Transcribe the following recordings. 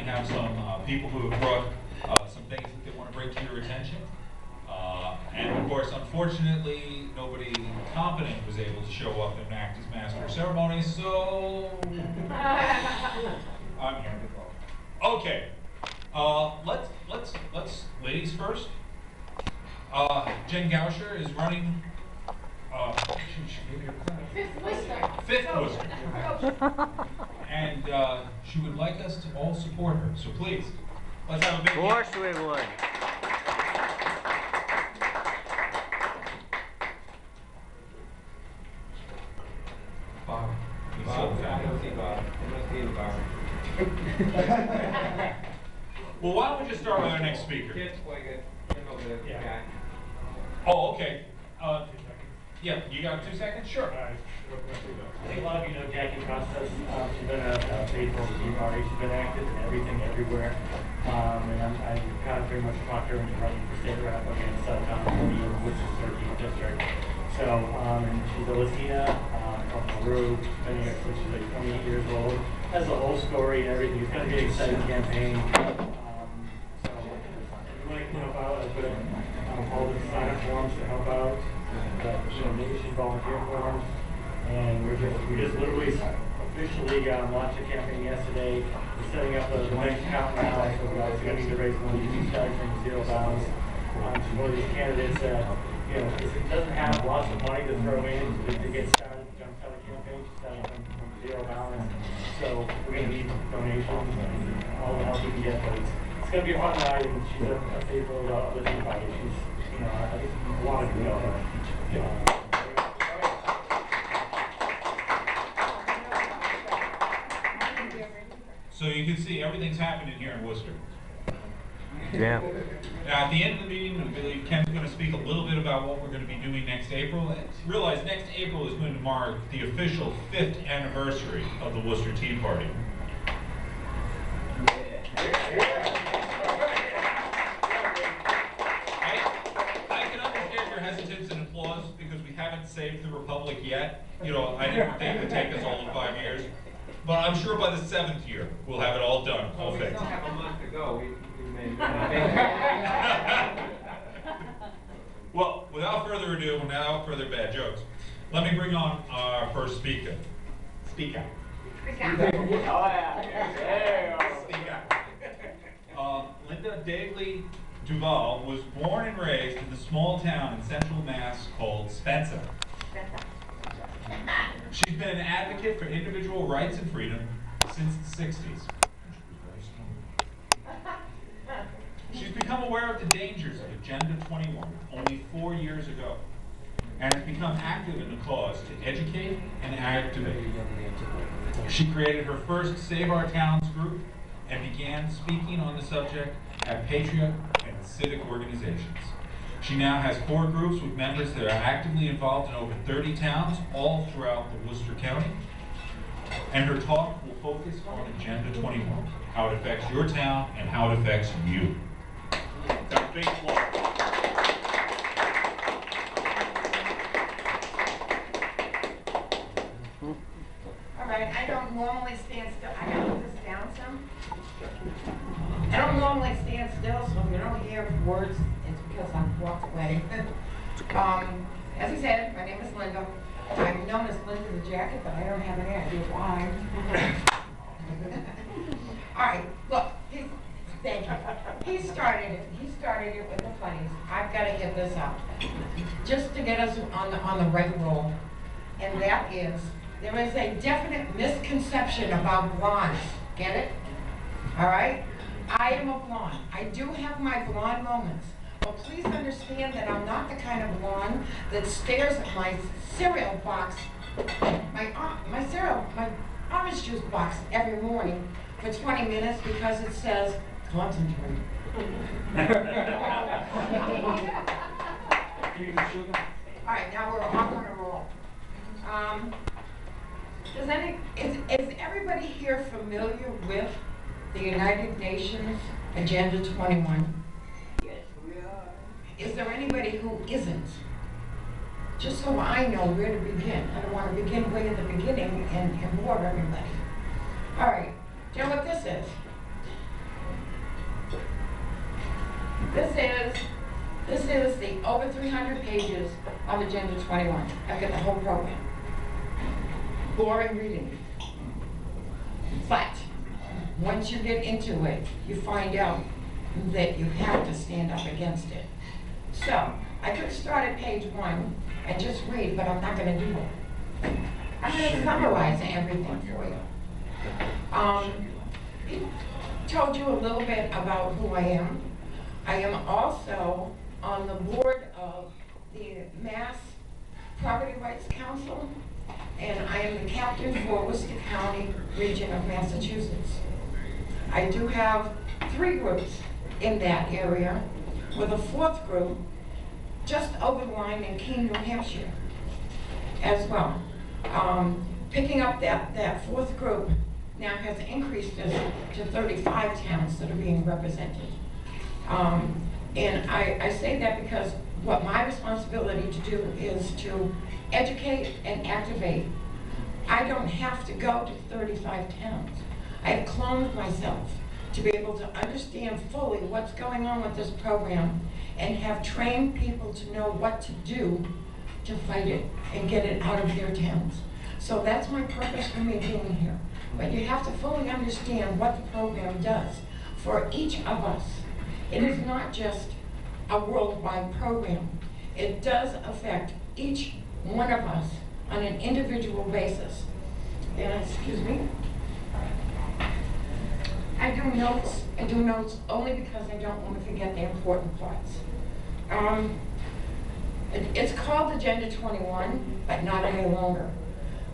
have some people who have brought some things that they want to bring to your attention. And of course, unfortunately, nobody competent was able to show up and act as master of ceremonies, so I'm here. Okay, let's ladies first. Jen Gauscher is running. She gave you a clap. Fifth Worcester. And she would like us to all support her. So please, let's have a big. Of course we would. Bob. He's so fat. Well, why don't we just start with our next speaker? Yeah. Oh, okay. Yeah, you got 2 seconds? Sure. I think a lot of you know Jackie Costas. She's been a faithful Tea Party. She's been active in everything, everywhere. And I kind of pretty much talked her into running for state rep against Tom Mooney, which is 13th district. So, and she's a Latina from Peru. Been here since she's like 28 years old. Has a whole story and everything. It's going to be an exciting campaign. So, if you want to help out, I put all the sign-up forms to help out. Donation volunteer forms, and we just literally officially launched a campaign yesterday. We're setting up the next count now, so we're going to need to raise money to start from Zero Balance. One of these candidates, it doesn't have lots of money to throw in to get started, jumpstart a campaign, starting from Zero Balance. So we're going to need donations and all the help we can get, but it's going to be a fun ride, and she's a faithful listening party. She's, I just wanted to know her. So you can see everything's happening here in Worcester. Yeah. Now, at the end of the meeting, I believe Ken's going to speak a little bit about what we're going to be doing next April. Realize next April is going to mark the official 5th anniversary of the Worcester Tea Party. Hesitance and applause because we haven't saved the Republic yet. I didn't think it would take us all of 5 years. But I'm sure by the 7th year, we'll have it all done, all fixed. We still have a month to go. We may Well, without further ado, without further bad jokes, let me bring on our first speaker. Speak out. Linda Daly Duval was born and raised in the small town in central Mass called Spencer. She's been an advocate for individual rights and freedom since the 60s. She's become aware of the dangers of Agenda 21 only 4 years ago, and has become active in the cause to educate and activate. She created her first Save Our Towns group and began speaking on the subject at Patriot and civic organizations. She now has 4 groups with members that are actively involved in over 30 towns all throughout the Worcester County. And her talk will focus on Agenda 21, how it affects your town and how it affects you. That's a big applause. All right, I don't normally stand still. I gotta put this down some. I don't normally stand still, so if you don't hear words, it's because I've walked away. As I said, my name is Linda. I'm known as Linda the Jacket, but I don't have any idea why. All right, look, thank you. He started it with the funnies. I've got to get this out, just to get us on the right roll, and that is, there is a definite misconception about blondes. Get it? All right? I am a blonde. I do have my blonde moments. But please understand that I'm not the kind of blonde that stares at my cereal box, my orange juice box every morning for 20 minutes because it says, concentrate. All right, now we're off on a roll. Is everybody here familiar with the United Nations Agenda 21? Yes, we are. Is there anybody who isn't? Just so I know where to begin. I don't want to begin way at the beginning and bore everybody. All right, do you know what this is? This is the over 300 pages of Agenda 21. I've got the whole program. Boring reading. But once you get into it, you find out that you have to stand up against it. So, I could start at page 1 and just read, but I'm not going to do it. I'm going to summarize everything for you. He told you a little bit about who I am. I am also on the board of the Mass Property Rights Council, and I am the captain for Worcester County region of Massachusetts. I do have 3 groups in that area, with a 4th group just over the line in Keene, New Hampshire, as well. Picking up that 4th group now has increased us to 35 towns that are being represented. And I say that because what my responsibility to do is to educate and activate. I don't have to go to 35 towns. I've cloned myself to be able to understand fully what's going on with this program and have trained people to know what to do to fight it and get it out of their towns. So that's my purpose for me being here. But you have to fully understand what the program does for each of us. It is not just a worldwide program. It does affect each one of us on an individual basis. And excuse me. I do notes only because I don't want to forget the important parts. It's called Agenda 21, but not any longer.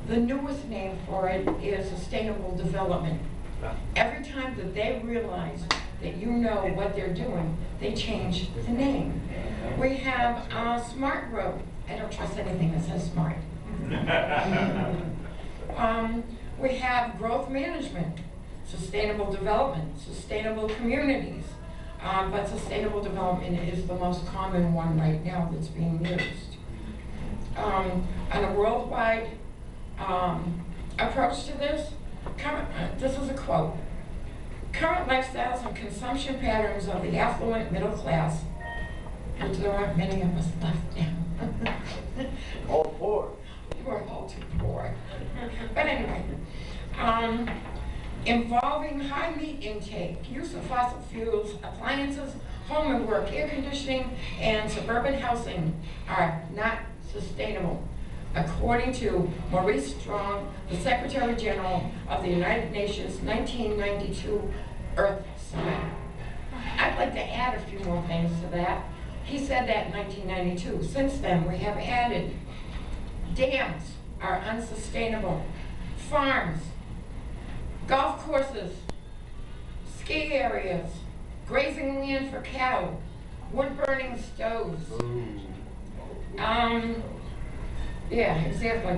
The newest name for it is Sustainable Development. Every time that they realize that you know what they're doing, they change the name. We have Smart Growth. I don't trust anything that says smart. We have Growth Management, Sustainable Development, Sustainable Communities. But Sustainable Development is the most common one right now that's being used. On a worldwide approach to this, this is a quote. Current lifestyles and consumption patterns of the affluent middle class, which there aren't many of us left now. All 4. We're all too poor. But anyway, involving high meat intake, use of fossil fuels, appliances, home and work, air conditioning, and suburban housing are not sustainable, according to Maurice Strong, the Secretary General of the United Nations 1992 Earth Summit. I'd like to add a few more things to that. He said that in 1992. Since then, we have added dams are unsustainable, farms, golf courses, ski areas, grazing land for cattle, wood-burning stoves. Yeah, exactly.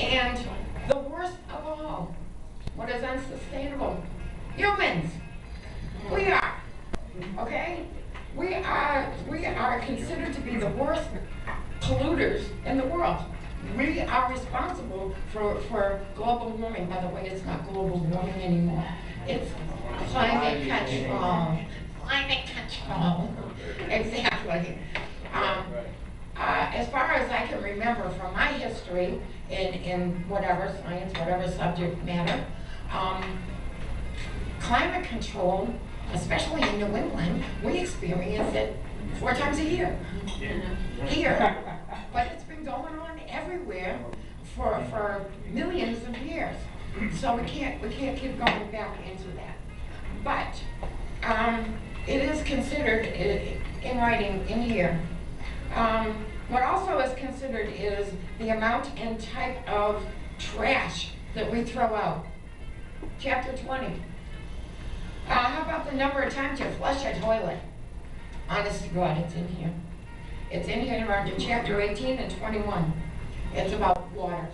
And the worst of all, what is unsustainable? Humans. We are. Okay? We are considered to be the worst polluters in the world. We are responsible for global warming. By the way, it's not global warming anymore. It's climate control. Climate control. Exactly. As far as I can remember from my history in whatever science, whatever subject matter, climate control, especially in New England, we experience it 4 times a year. Here. But it's been going on everywhere for millions of years. So we can't keep going back into that. But it is considered in writing in here. What also is considered is the amount and type of trash that we throw out. Chapter 20. How about the number of times you flush a toilet? Honest to God, it's in here. It's in here around chapter 18 and 21. It's about water,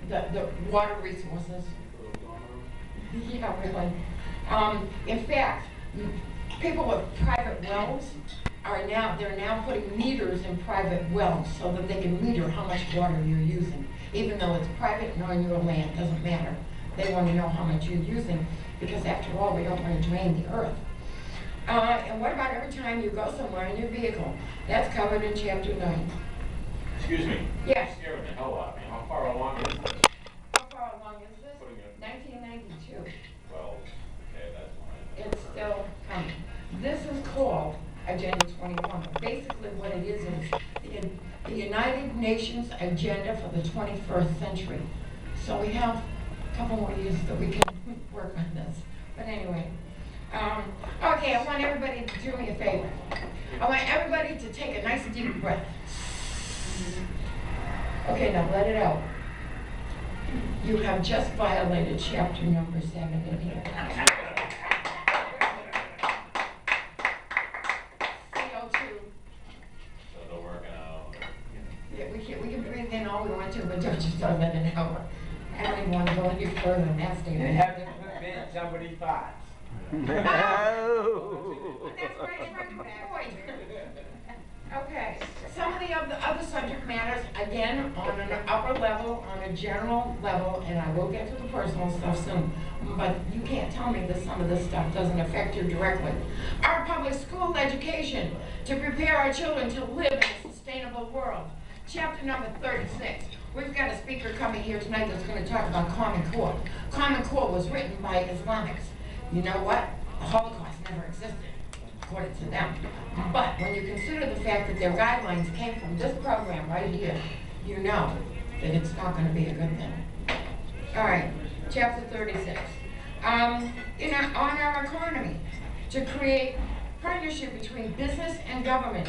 the water resources. Yeah, really. In fact, people with private wells they're now putting meters in private wells so that they can meter how much water you're using. Even though it's private and on your land, doesn't matter. They want to know how much you're using because after all, we don't want to drain the earth. And what about every time you go somewhere in your vehicle? That's covered in chapter 9. Excuse me. Yes. Scaring the hell out of me. How far along is this? How far along is this? Putting it- 1992. Well, okay, that's fine. It's still coming. This is called Agenda 21. Basically what it is the United Nations Agenda for the 21st century. So we have a couple more years that we can work on this. But anyway, okay, I want everybody to do me a favor. I want everybody to take a nice deep breath. Okay, now let it out. You have just violated chapter number 7 in here. CO2. So they're working out. Yeah, we can breathe in all we want to, but don't just start letting it out. I don't even want to go any further than that statement. And have to prevent somebody's thoughts. That's right, good point. Okay, some of the other subject matters, again, on an upper level, on a general level, and I will get to the personal stuff soon, but you can't tell me that some of this stuff doesn't affect you directly. Our public school education to prepare our children to live in a sustainable world. Chapter number 36. We've got a speaker coming here tonight that's going to talk about Common Core. Common Core was written by Islamics. You know what? The Holocaust never existed, according to them. But when you consider the fact that their guidelines came from this program right here, you know that it's not going to be a good thing. All right, chapter 36. On our economy, to create partnership between business and government.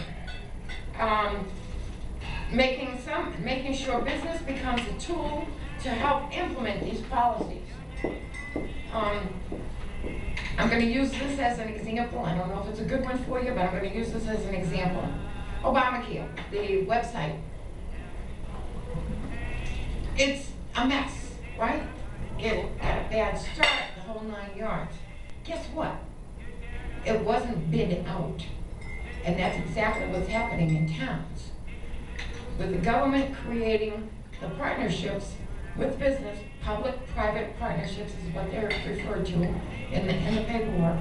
Making sure business becomes a tool to help implement these policies. I'm going to use this as an example. I don't know if it's a good one for you, but I'm going to use this as an example. Obamacare, the website. It's a mess, right? It got a bad start, the whole 9 yards. Guess what? It wasn't bid out. And that's exactly what's happening in towns. With the government creating the partnerships with business, public-private partnerships is what they're referred to in the paperwork.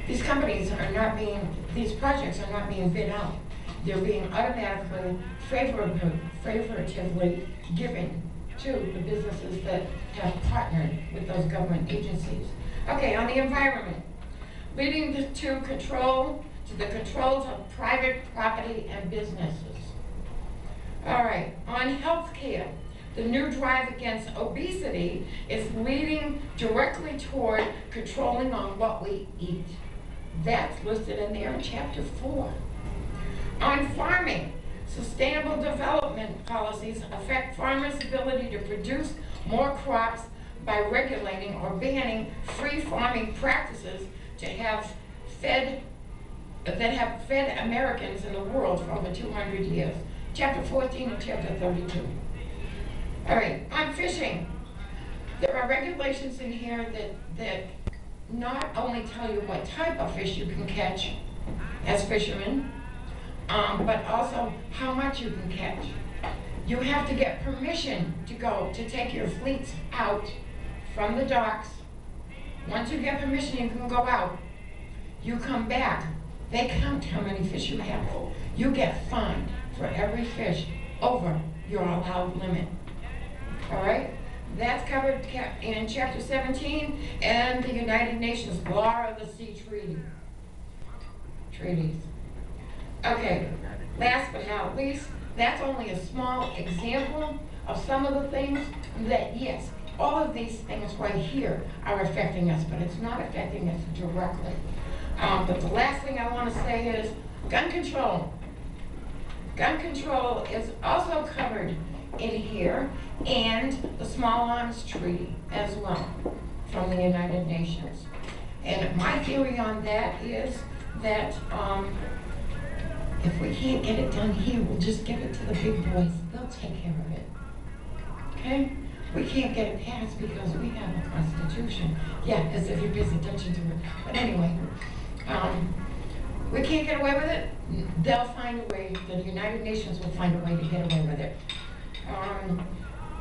These projects are not being bid out. They're being automatically, favoritively given to the businesses that have partnered with those government agencies. Okay, on the environment, leading to the controls of private property and businesses. All right, on healthcare, the new drive against obesity is leading directly toward controlling on what we eat. That's listed in there in chapter 4. On farming, sustainable development policies affect farmers' ability to produce more crops by regulating or banning free farming practices that have fed Americans in the world for over 200 years. Chapter 14 and chapter 32. All right, on fishing. There are regulations in here that not only tell you what type of fish you can catch as fishermen, but also how much you can catch. You have to get permission to take your fleets out from the docks. Once you get permission, you can go out. You come back. They count how many fish you have. You get fined for every fish over your allowed limit. All right? That's covered in chapter 17 and the United Nations Law of the Sea treaties. Okay, last but not least, that's only a small example of some of the things that, yes, all of these things right here are affecting us, but it's not affecting us directly. But the last thing I want to say is gun control. Gun control is also covered in here, and the Small Arms Treaty as well from the United Nations. And my theory on that is that if we can't get it done here, we'll just give it to the big boys. They'll take care of it. Okay? We can't get it passed because we have a constitution. Yeah, as if you pay attention to it. But anyway, we can't get away with it. They'll find a way. The United Nations will find a way to get away with it.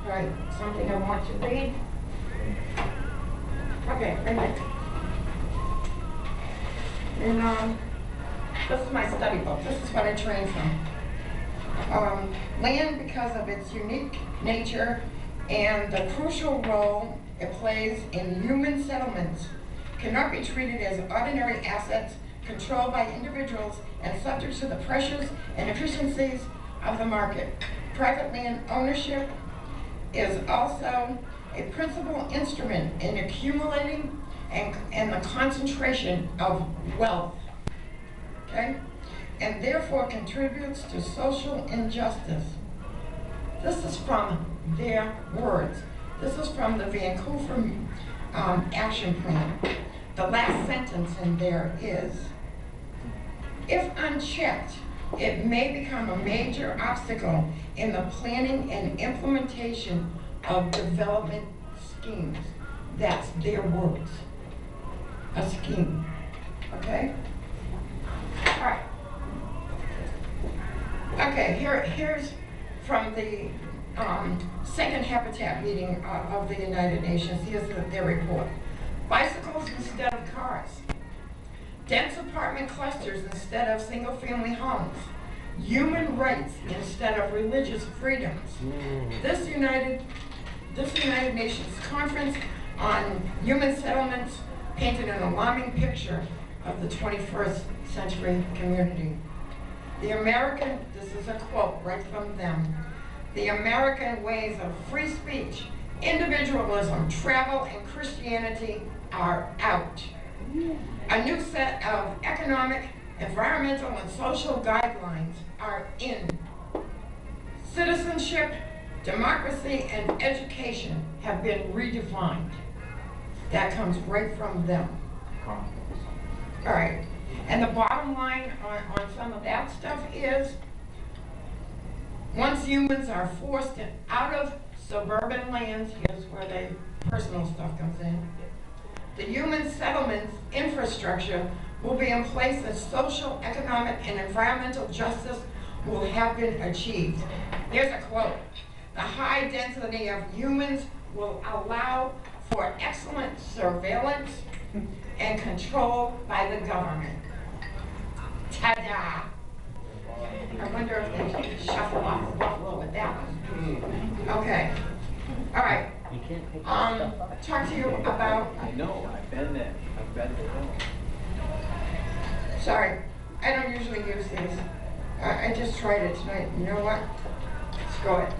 Right, something I want to read. Okay, right. And this is my study book. This is what I trained from. Land, because of its unique nature and the crucial role it plays in human settlements, cannot be treated as ordinary assets controlled by individuals and subject to the pressures and efficiencies of the market. Private land ownership is also a principal instrument in accumulating and the concentration of wealth, okay? And therefore contributes to social injustice. This is from their words. This is from the Vancouver Action Plan. The last sentence in there is, if unchecked, it may become a major obstacle in the planning and implementation of development schemes. That's their words. A scheme, okay? All right. Okay, here's from the second Habitat meeting of the United Nations. Here's their report. Bicycles instead of cars. Dense apartment clusters instead of single-family homes. Human rights instead of religious freedoms. This United Nations Conference on Human Settlements painted an alarming picture of the 21st century community. The American, this is a quote right from them, the American ways of free speech, individualism, travel, and Christianity are out. A new set of economic, environmental, and social guidelines are in. Citizenship, democracy, and education have been redefined. That comes right from them. All right. And the bottom line on some of that stuff is, once humans are forced out of suburban lands, here's where the personal stuff comes in, the human settlements infrastructure will be in place and social, economic, and environmental justice will have been achieved. Here's a quote. The high density of humans will allow for excellent surveillance and control by the government. Ta-da! I wonder if they shuffle off the buffalo with that one. Okay. All right. Talk to you about. I know, I've been there. I've been there. Sorry, I don't usually use these. I just tried it tonight. You know what? Screw it.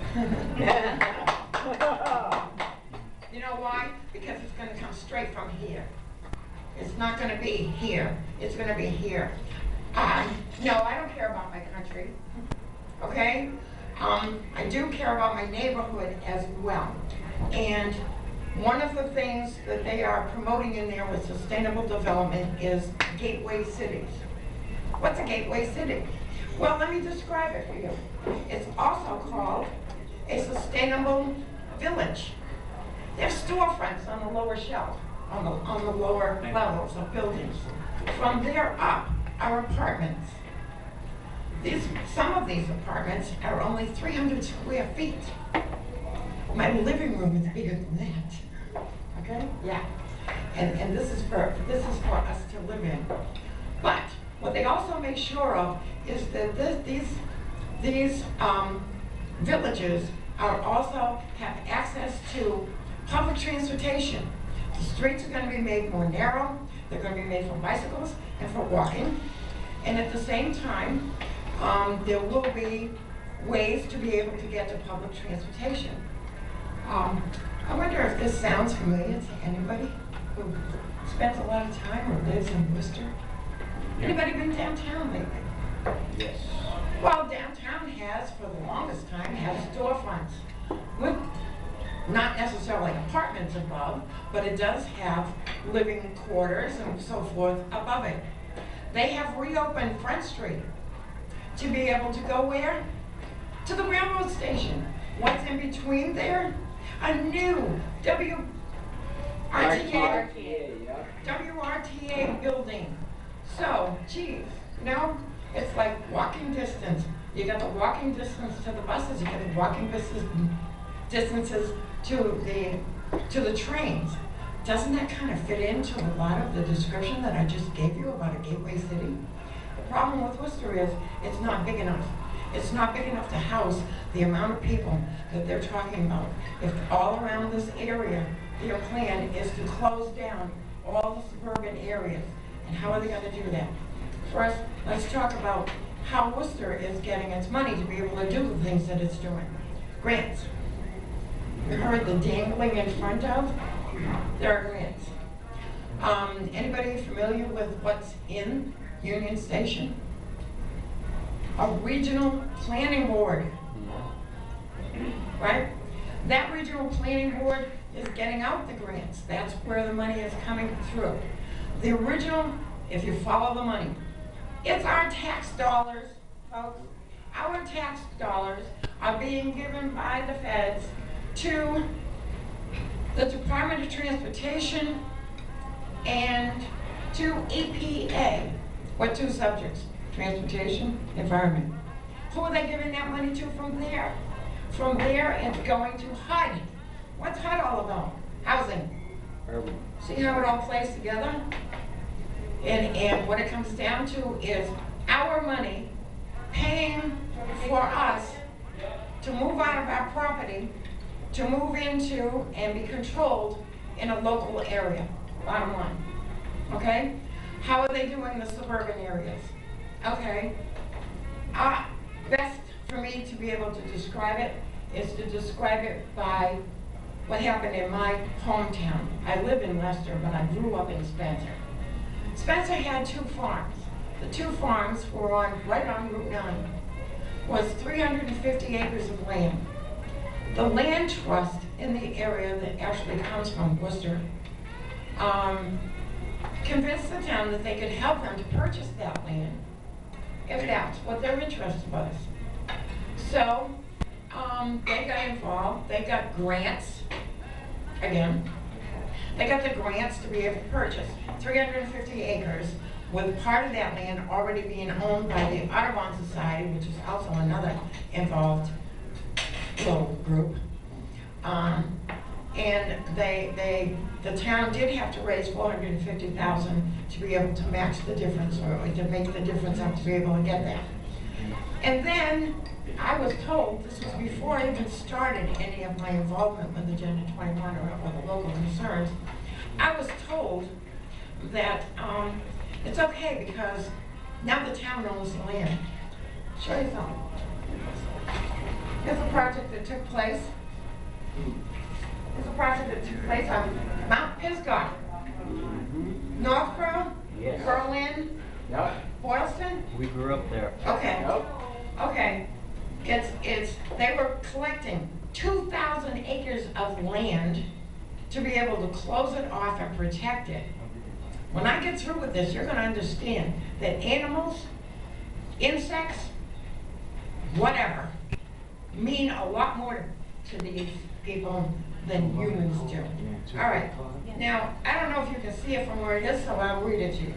You know why? Because it's going to come straight from here. It's not going to be here. It's going to be here. No, I don't care about my country. Okay? I do care about my neighborhood as well. And one of the things that they are promoting in there with sustainable development is gateway cities. What's a gateway city? Well, let me describe it for you. It's also called a sustainable village. There's storefronts on the lower shelf, on the lower levels of buildings. From there up are apartments. Some of these apartments are only 300 square feet. My living room is bigger than that. Okay? Yeah. And this is for us to live in. But what they also make sure of is that these villages are also have access to public transportation. The streets are going to be made more narrow. They're going to be made for bicycles and for walking. And at the same time, there will be ways to be able to get to public transportation. I wonder if this sounds familiar to anybody who spends a lot of time or lives in Worcester. Anybody been downtown lately? Yes. Well, downtown has, for the longest time, has storefronts with not necessarily apartments above, but it does have living quarters and so forth above it. They have reopened Front Street to be able to go where? To the railroad station. What's in between there? A new WRTA building. So, geez, it's like walking distance. You got the walking distance to the buses, you got the walking distances to the trains. doesn't that kind of fit into a lot of the description that I just gave you about a gateway city? The problem with Worcester is it's not big enough. It's not big enough to house the amount of people that they're talking about. If all around this area, their plan is to close down all the suburban areas, and how are they going to do that? First, let's talk about how Worcester is getting its money to be able to do the things that it's doing. Grants. You heard the dangling in front of? There are grants. Anybody familiar with what's in Union Station? A regional planning board, right? That regional planning board is getting out the grants. That's where the money is coming through. The original, if you follow the money, it's our tax dollars, folks. Our tax dollars are being given by the feds to the Department of Transportation and to EPA. What two subjects? Transportation, environment. Who are they giving that money to from there? From there, it's going to HUD. What's HUD all about? Housing. See how it all plays together? And what it comes down to is our money paying for us to move out of our property, to move into and be controlled in a local area, bottom line. Okay? How are they doing the suburban areas? Okay. Best for me to be able to describe it is to describe it by what happened in my hometown. I live in Leicester, but I grew up in Spencer. Spencer had two farms. The two farms were right on Route 9. Was 350 acres of land. The land trust in the area that actually comes from Worcester convinced the town that they could help them to purchase that land if that's what their interest was. So they got involved. They got grants. Again, they got the grants to be able to purchase 350 acres with part of that land already being owned by the Audubon Society, which is also another involved little group. And the town did have to raise $450,000 to be able to match the difference, or to make the difference up to be able to get that. And then I was told, this was before I even started any of my involvement with Agenda 21 or the local concerns, I was told that it's okay because now the town owns the land. Show you something. Here's a project that took place. Here's a project that took place on Mount Pisgah. Northborough, Yes. Berlin, Yep. Boylston. We grew up there. Okay. Yep. Okay. They were collecting 2,000 acres of land to be able to close it off and protect it. When I get through with this, you're going to understand that animals, insects, whatever, mean a lot more to these people than humans do. All right. Now, I don't know if you can see it from where it is, so I'll read it to you.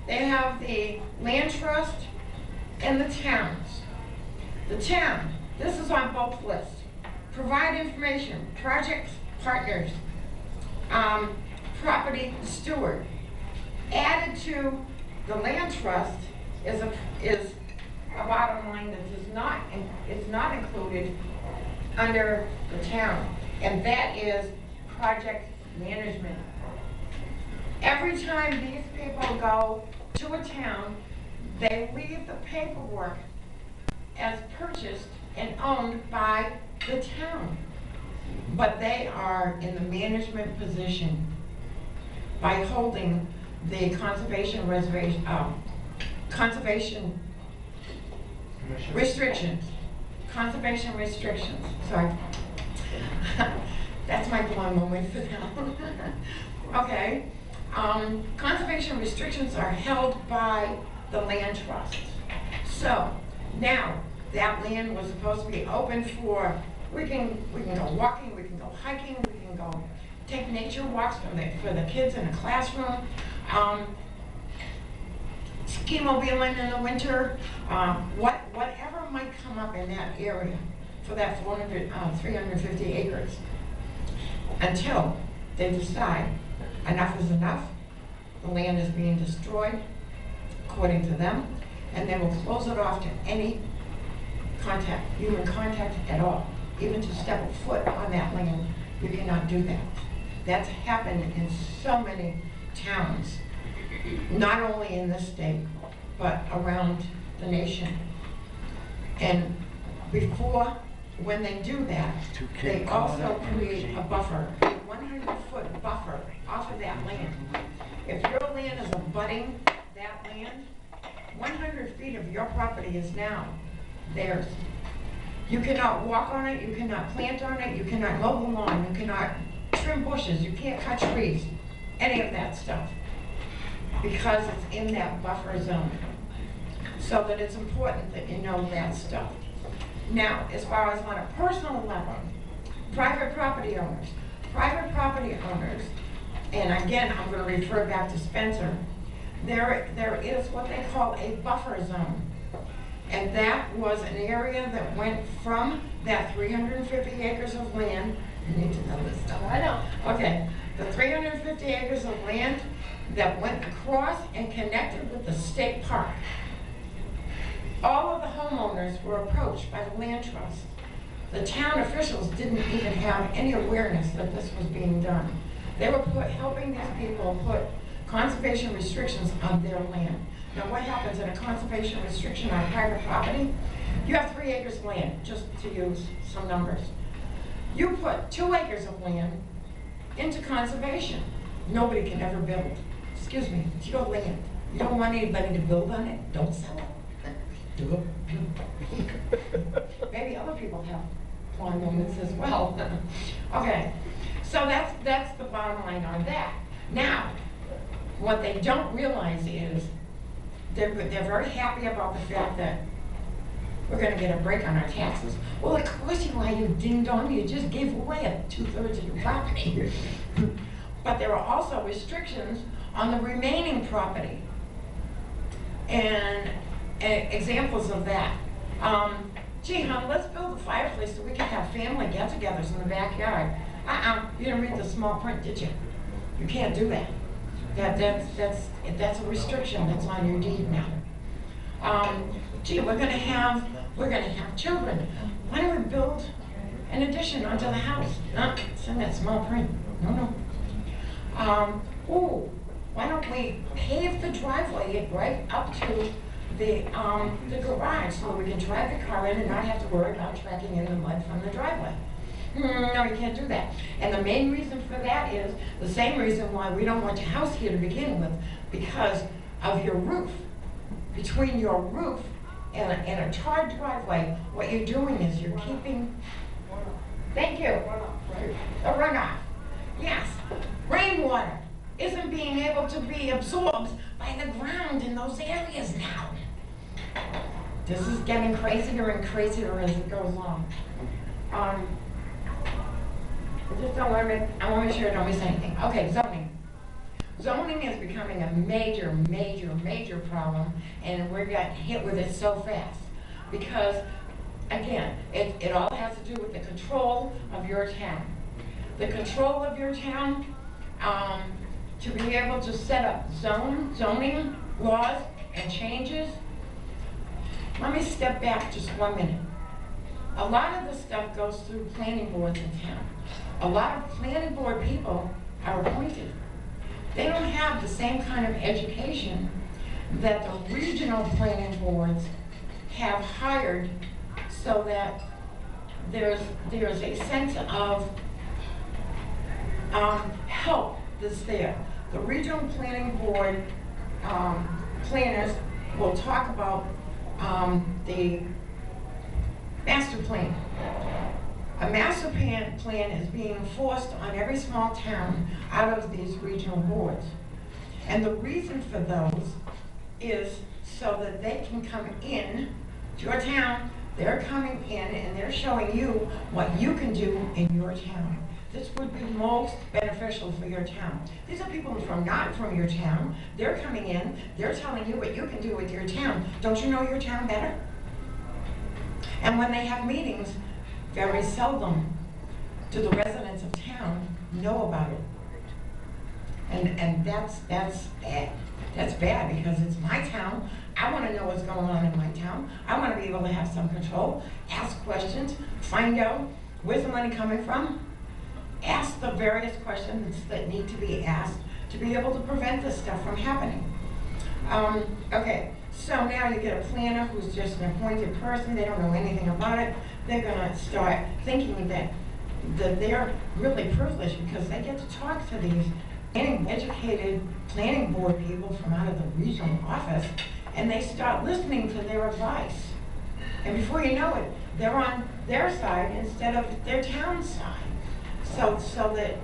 They have the land trust and the towns. The town, this is on both lists. Provide information, project partners, property steward. Added to the land trust is a bottom line that is not included under the town, and that is project management. Every time these people go to a town, they leave the paperwork as purchased and owned by the town. But they are in the management position by holding the conservation restrictions. Conservation restrictions, sorry. That's my blonde moment for now. Okay. Conservation restrictions are held by the land trust. So now that land was supposed to be open for, we can go walking, we can go hiking, we can go take nature walks for the kids in the classroom, ski mobiling in the winter, whatever might come up in that area for that 350 acres. Until they decide enough is enough, the land is being destroyed, according to them, and they will close it off to any contact, human contact at all. Even to step a foot on that land, you cannot do that. That's happened in so many towns, not only in this state, but around the nation. And before, when they do that, they also create a buffer, a 100-foot buffer off of that land. If your land is abutting that land, 100 feet of your property is now theirs. You cannot walk on it, you cannot plant on it, you cannot mow the lawn, you cannot trim bushes, you can't cut trees, any of that stuff, because it's in that buffer zone. So that it's important that you know that stuff. Now, as far as on a personal level, private property owners, and again, I'm going to refer back to Spencer, there is what they call a buffer zone. And that was an area that went from that 350 acres of land. You need to know this stuff. I know. Okay, the 350 acres of land that went across and connected with the state park. All of the homeowners were approached by the land trust. The town officials didn't even have any awareness that this was being done. They were helping these people put conservation restrictions on their land. Now what happens in a conservation restriction on private property? You have 3 acres of land, just to use some numbers. You put 2 acres of land into conservation. Nobody can ever build. Excuse me, it's your land. You don't want anybody to build on it, don't sell it. Do it. Maybe other people have lawn moments as well. Okay, so that's the bottom line on that. Now, what they don't realize is they're very happy about the fact that we're going to get a break on our taxes. Well, of course you are, you ding-dong. You just gave away 2/3 of your property. But there are also restrictions on the remaining property. And examples of that. Gee, hon, let's build a fireplace so we can have family get-togethers in the backyard. You didn't read the small print, did you? You can't do that. That's a restriction that's on your deed now. Gee, we're gonna have children. Why don't we build an addition onto the house? It's in that small print. No. Ooh, why don't we pave the driveway right up to the garage so that we can drive the car in and not have to worry about tracking in the mud from the driveway? No, you can't do that. And the main reason for that is the same reason why we don't want your house here to begin with, because of your roof. Between your roof and a tarred driveway, what you're doing is you're keeping, thank you, a runoff. Yes, rainwater isn't being able to be absorbed by the ground in those areas now. This is getting crazier and crazier as it goes on. I just don't want to I want to make sure I don't miss anything. Okay, zoning. Zoning is becoming a major problem, and we're getting hit with it so fast. Because, again, it all has to do with the control of your town. The control of your town, to be able to set up zoning laws and changes. Let me step back just 1 minute. A lot of the stuff goes through planning boards in town. A lot of planning board people are appointed. They don't have the same kind of education that the regional planning boards have hired, so that there's a sense of help that's there. The regional planning board planners will talk about the master plan. A master plan is being forced on every small town out of these regional boards. And the reason for those is so that they can come in to your town. They're coming in and they're showing you what you can do in your town. This would be most beneficial for your town. These are people not from your town. They're coming in, they're telling you what you can do with your town. Don't you know your town better? And when they have meetings, very seldom do the residents of town know about it. And that's bad. That's bad because it's my town. I want to know what's going on in my town. I want to be able to have some control, ask questions, find out where's the money coming from, ask the various questions that need to be asked to be able to prevent this stuff from happening. Okay, so now you get a planner who's just an appointed person. They don't know anything about it. They're gonna start thinking that they're really privileged because they get to talk to these educated planning board people from out of the regional office, and they start listening to their advice. And before you know it, they're on their side instead of their town side. So that,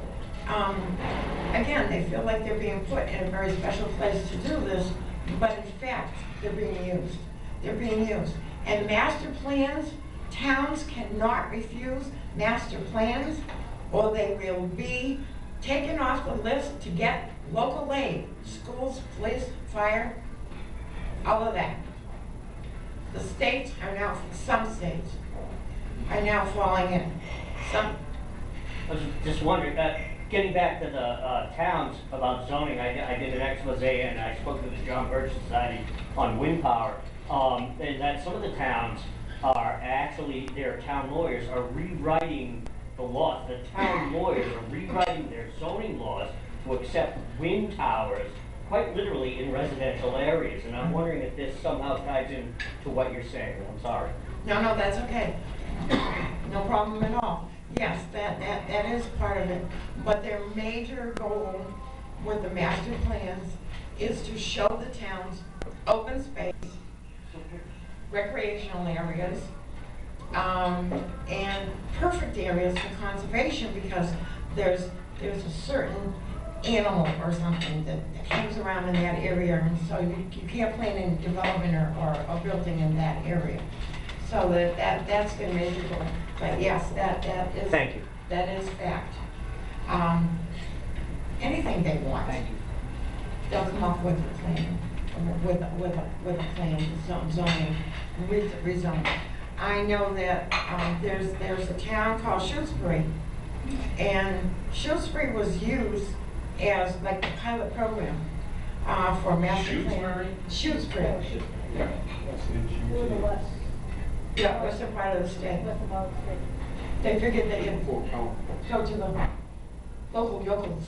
again, they feel like they're being put in a very special place to do this, but in fact, they're being used. They're being used. And master plans, towns cannot refuse master plans, or they will be taken off the list to get local aid, schools, police, fire, all of that. The states are now, some states are now falling in. Some. I was just wondering, getting back to the towns about zoning, I did an expose and I spoke to the John Birch Society on wind power, and that some of the towns are actually, their town lawyers are rewriting the laws. The town lawyers are rewriting their zoning laws to accept wind towers quite literally in residential areas, and I'm wondering if this somehow ties in to what you're saying. I'm sorry. No, that's okay. No problem at all. Yes, that is part of it. But their major goal with the master plans is to show the towns open space, recreational areas, and perfect areas for conservation, because there's a certain animal or something that hangs around in that area, and so you can't plan any development or a building in that area. So that's their major goal. But yes, that is. Thank you. That is fact. Anything they want, they'll come up with a plan, with a plan, zoning, rezoning. I know that there's a town called Shutesbury, and Shutesbury was used as like the pilot program for master plan. Shutesbury. Yeah, western part of the state. They figured they could go to the local yokels,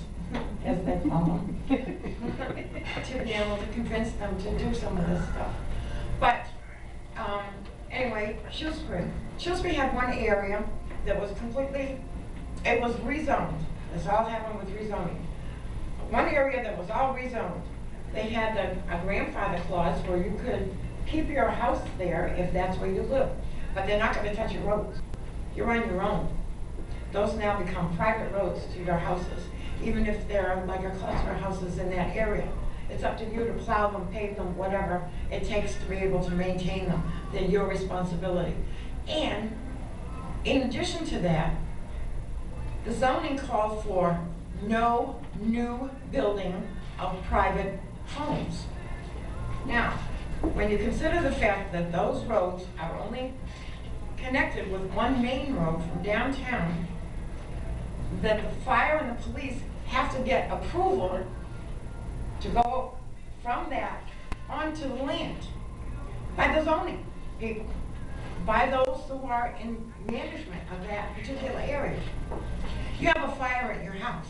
as they call them, to be able to convince them to do some of this stuff. But anyway, Shutesbury had one area that was completely, it was rezoned. This all happened with rezoning. One area that was all rezoned, they had a grandfather clause where you could keep your house there if that's where you live, but they're not going to touch your roads. You're on your own. Those now become private roads to your houses, even if they're like a cluster of houses in that area. It's up to you to plow them, pave them, whatever it takes to be able to maintain them. They're your responsibility. And in addition to that, the zoning called for no new building of private homes. Now, when you consider the fact that those roads are only connected with one main road from downtown, that the fire and the police have to get approval to go from that onto the land by the zoning people, by those who are in management of that particular area. You have a fire at your house.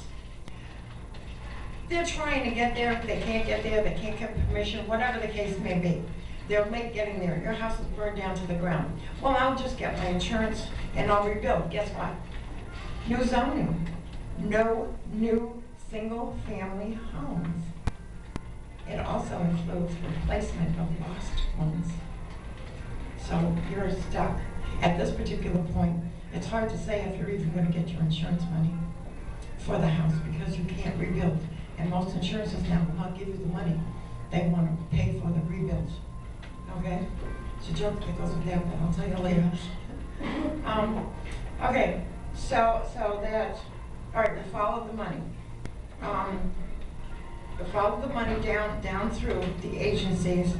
They're trying to get there, they can't get there, they can't get permission, whatever the case may be. They're late getting there. Your house is burned down to the ground. Well, I'll just get my insurance and I'll rebuild. Guess what? New zoning. No new single-family homes. It also includes replacement of lost homes. So you're stuck. At this particular point, it's hard to say if you're even going to get your insurance money for the house because you can't rebuild. And most insurances now will not give you the money. They want to pay for the rebuilds. Okay? It's a joke that goes with that, but I'll tell you later. Okay, so that, all right, the fall of the money. The fall of the money down through the agencies,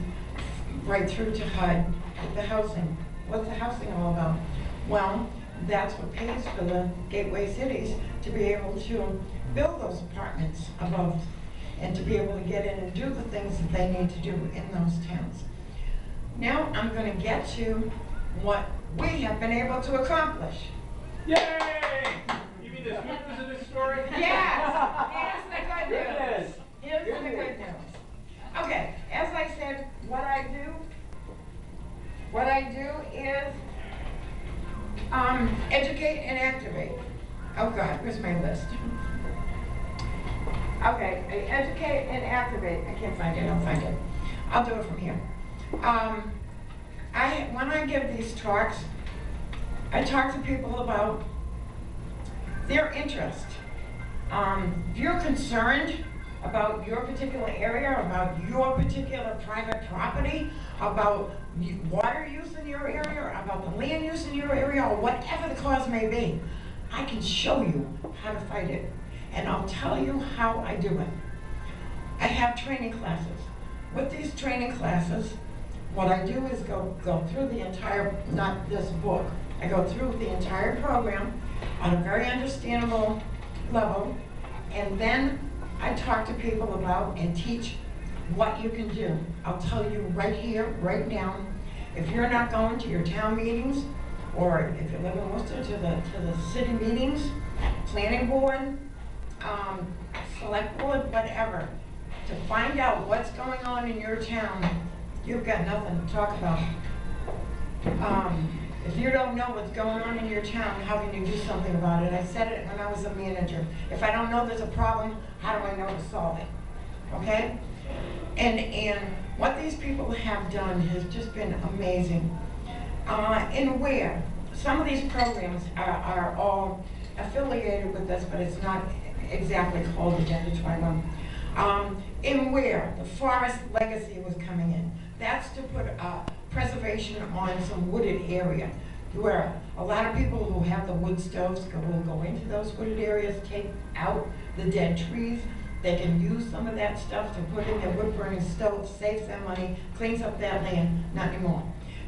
right through to HUD, the housing. What's the housing all about? Well, that's what pays for the gateway cities to be able to build those apartments above and to be able to get in and do the things that they need to do in those towns. Now I'm going to get to what we have been able to accomplish. Yay! You mean there's good news in this story? Yes, here's the good news. Here's the good news. Okay, as I said, what I do is educate and activate. Oh God, where's my list? Okay, educate and activate. I can't find it, I'll find it. I'll do it from here. When I give these talks, I talk to people about their interest. If you're concerned about your particular area, about your particular private property, about water use in your area, about the land use in your area, or whatever the cause may be, I can show you how to fight it. And I'll tell you how I do it. I have training classes. With these training classes, what I do is go through the entire, not this book, I go through the entire program on a very understandable level, and then I talk to people about and teach what you can do. I'll tell you right here, right now, if you're not going to your town meetings, or if you live in Worcester, to the city meetings, planning board, select board, whatever, to find out what's going on in your town, you've got nothing to talk about. If you don't know what's going on in your town, how can you do something about it? I said it when I was a manager. If I don't know there's a problem, how do I know to solve it? Okay? And what these people have done has just been amazing. In where some of these programs are all affiliated with this, but it's not exactly called Agenda 21. In where the forest legacy was coming in. That's to put preservation on some wooded area, where a lot of people who have the wood stoves will go into those wooded areas, take out the dead trees. They can use some of that stuff to put in their wood burning stoves, saves them money, cleans up that land. Not anymore.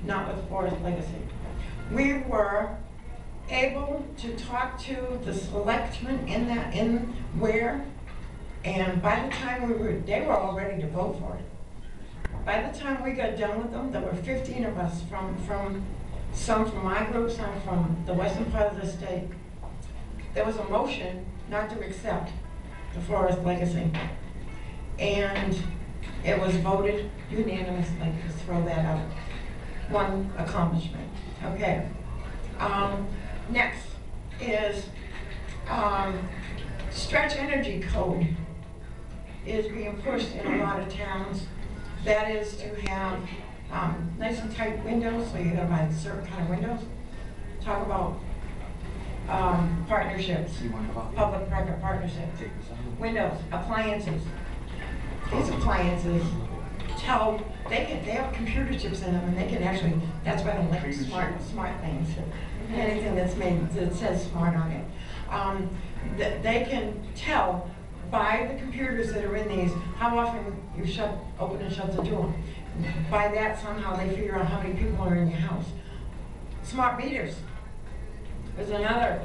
Not with forest legacy. We were able to talk to the selectmen in where, and by the time they were all ready to vote for it. By the time we got done with them, there were 15 of us some from my group, some from the western part of the state. There was a motion not to accept the forest legacy. And it was voted unanimously, to throw that out. One accomplishment. Okay. Next is stretch energy code is being pushed in a lot of towns. That is to have nice and tight windows, so you gotta buy certain kind of windows. Talk about partnerships, public-private partnerships. Windows, appliances. These appliances they have computer chips in them, and they can actually, that's why they like smart things. Anything that's made, that says smart on it. They can tell by the computers that are in these how often you open and shut the door. By that, somehow they figure out how many people are in your house. Smart meters is another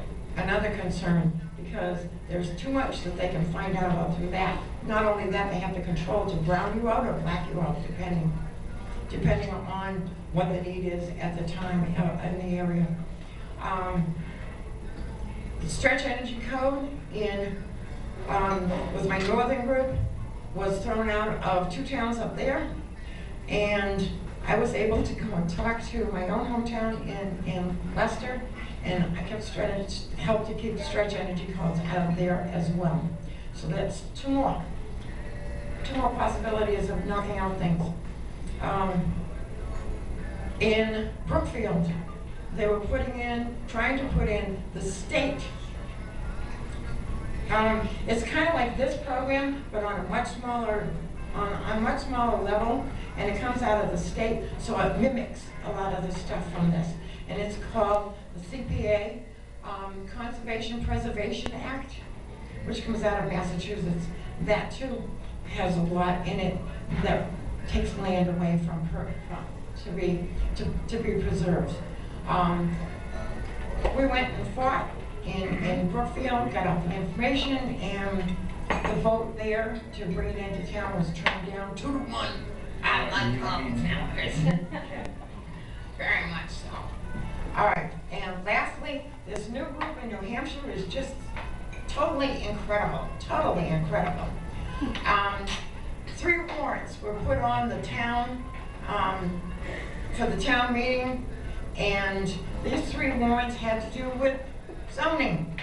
concern, because there's too much that they can find out about through that. Not only that, they have the control to brown you out or black you out, depending on what the need is at the time in the area. The stretch energy code with my northern group was thrown out of 2 towns up there, and I was able to go and talk to my own hometown in Leicester, and I kept helped to keep stretch energy codes out of there as well. So that's two more possibilities of knocking out things. In Brookfield, they were trying to put in the state. It's kind of like this program, but on a much smaller level, and it comes out of the state, so it mimics a lot of the stuff from this. And it's called the CPA, Conservation Preservation Act, which comes out of Massachusetts. That too has a lot in it that takes land away to be preserved. We went and fought in Brookfield, got all the information, and the vote there to bring it into town was turned down 2-1. I like all towners. Very much so. All right, and lastly, this new group in New Hampshire is just totally incredible, totally incredible. 3 warrants were put on the town, for the town meeting, and these 3 warrants had to do with zoning.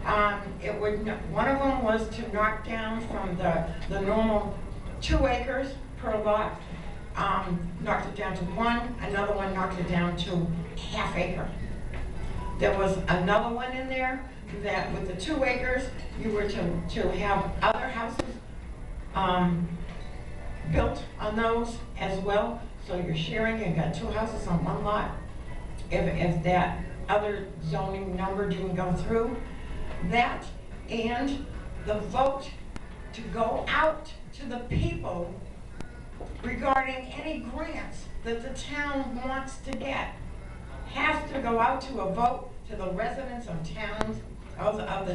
One of them was to knock down from the normal 2 acres per lot, knocked it down to 1, another one knocked it down to ½ acre. There was another one in there that with the 2 acres, you were to have other houses built on those as well. So you're sharing, you've got 2 houses on 1 lot. If that other zoning number didn't go through, that and the vote to go out to the people regarding any grants that the town wants to get has to go out to a vote to the residents of the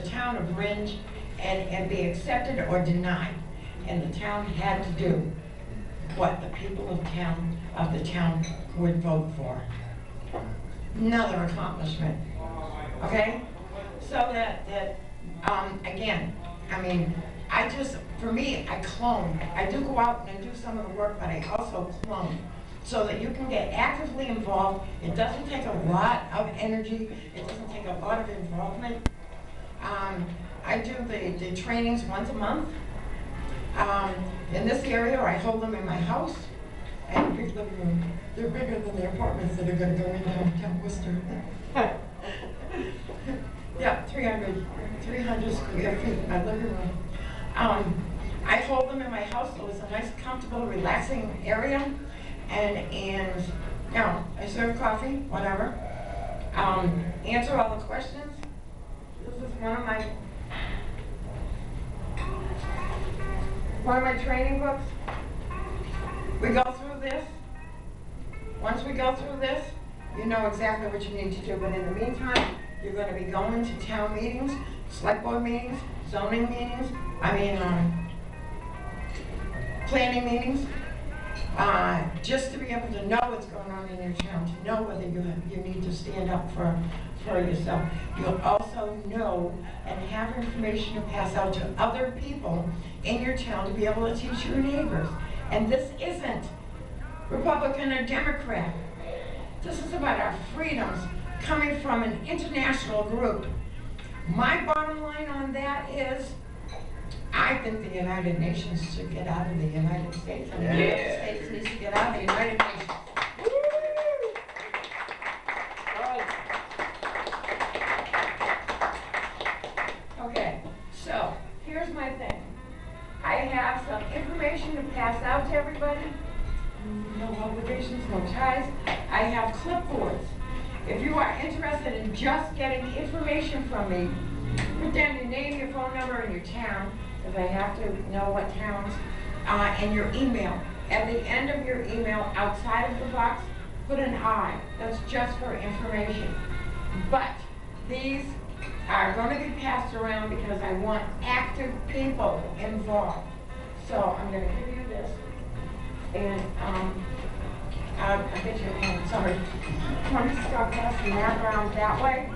town of Rindge and be accepted or denied. And the town had to do what the people of the town would vote for. Another accomplishment. Okay? So again, I mean, for me, I clone. I do go out and I do some of the work, but I also clone. So that you can get actively involved. It doesn't take a lot of energy. It doesn't take a lot of involvement. I do the trainings once a month. In this area, I hold them in my house. And big living room. They're bigger than the apartments that are going to go in downtown Worcester. Yeah, 300 square feet, my living room. I hold them in my house, so it's a nice, comfortable, relaxing area. And you know, I serve coffee, whatever. Answer all the questions. This is one of my training books. We go through this. Once we go through this, you know exactly what you need to do. But in the meantime, you're going to be going to town meetings, select board meetings, zoning meetings, planning meetings, just to be able to know what's going on in your town, to know whether you need to stand up for yourself. You'll also know and have information to pass out to other people in your town to be able to teach your neighbors. And this isn't Republican or Democrat. This is about our freedoms coming from an international group. My bottom line on that is, I think the United Nations should get out of the United States, and the United States needs to get out of the United Nations. Okay, so here's my thing. I have some information to pass out to everybody. No obligations, no ties. I have clipboards. If you are interested in just getting information from me, put down your name, your phone number, and your town, because I have to know what towns, and your email. At the end of your email, outside of the box, put an I. That's just for information. But these are going to be passed around because I want active people involved. So I'm going to give you this, and I'll get your hand. Sorry. Want to start passing that around that way?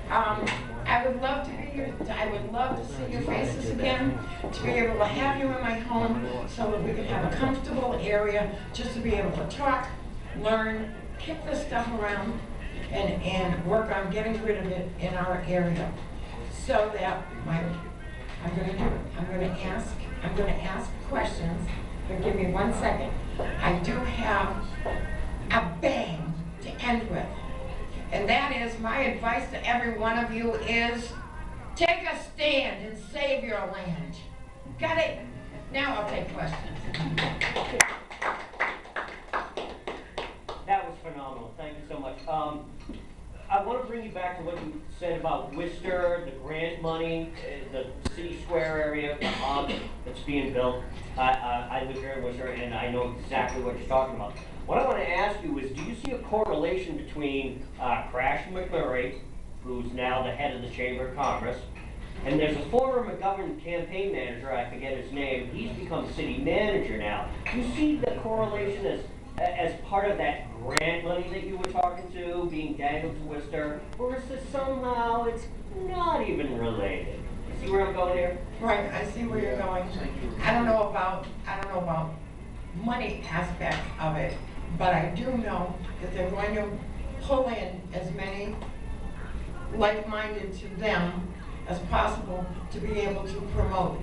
I would love to see your faces again, to be able to have you in my home so that we can have a comfortable area just to be able to talk, learn, kick this stuff around, and work on getting rid of it in our area. So that I'm going to ask questions, but give me 1 second. I do have a bang to end with. And that is, my advice to every one of you is, take a stand and save your land. Got it? Now I'll take questions. That was phenomenal. Thank you so much. I want to bring you back to what you said about Worcester, the grant money, the city square area, the hub that's being built. I live here in Worcester, and I know exactly what you're talking about. What I want to ask you is, do you see a correlation between Crash McMurray who's now the head of the Chamber of Commerce. And there's a former McGovern campaign manager, I forget his name, he's become city manager now. Do you see the correlation as part of that grant money that you were talking to being dangled to Worcester? Or is this somehow, it's not even related? See where I'm going here? Right, I see where you're going. I don't know about money aspect of it, but I do know that they're going to pull in as many like-minded to them as possible to be able to promote.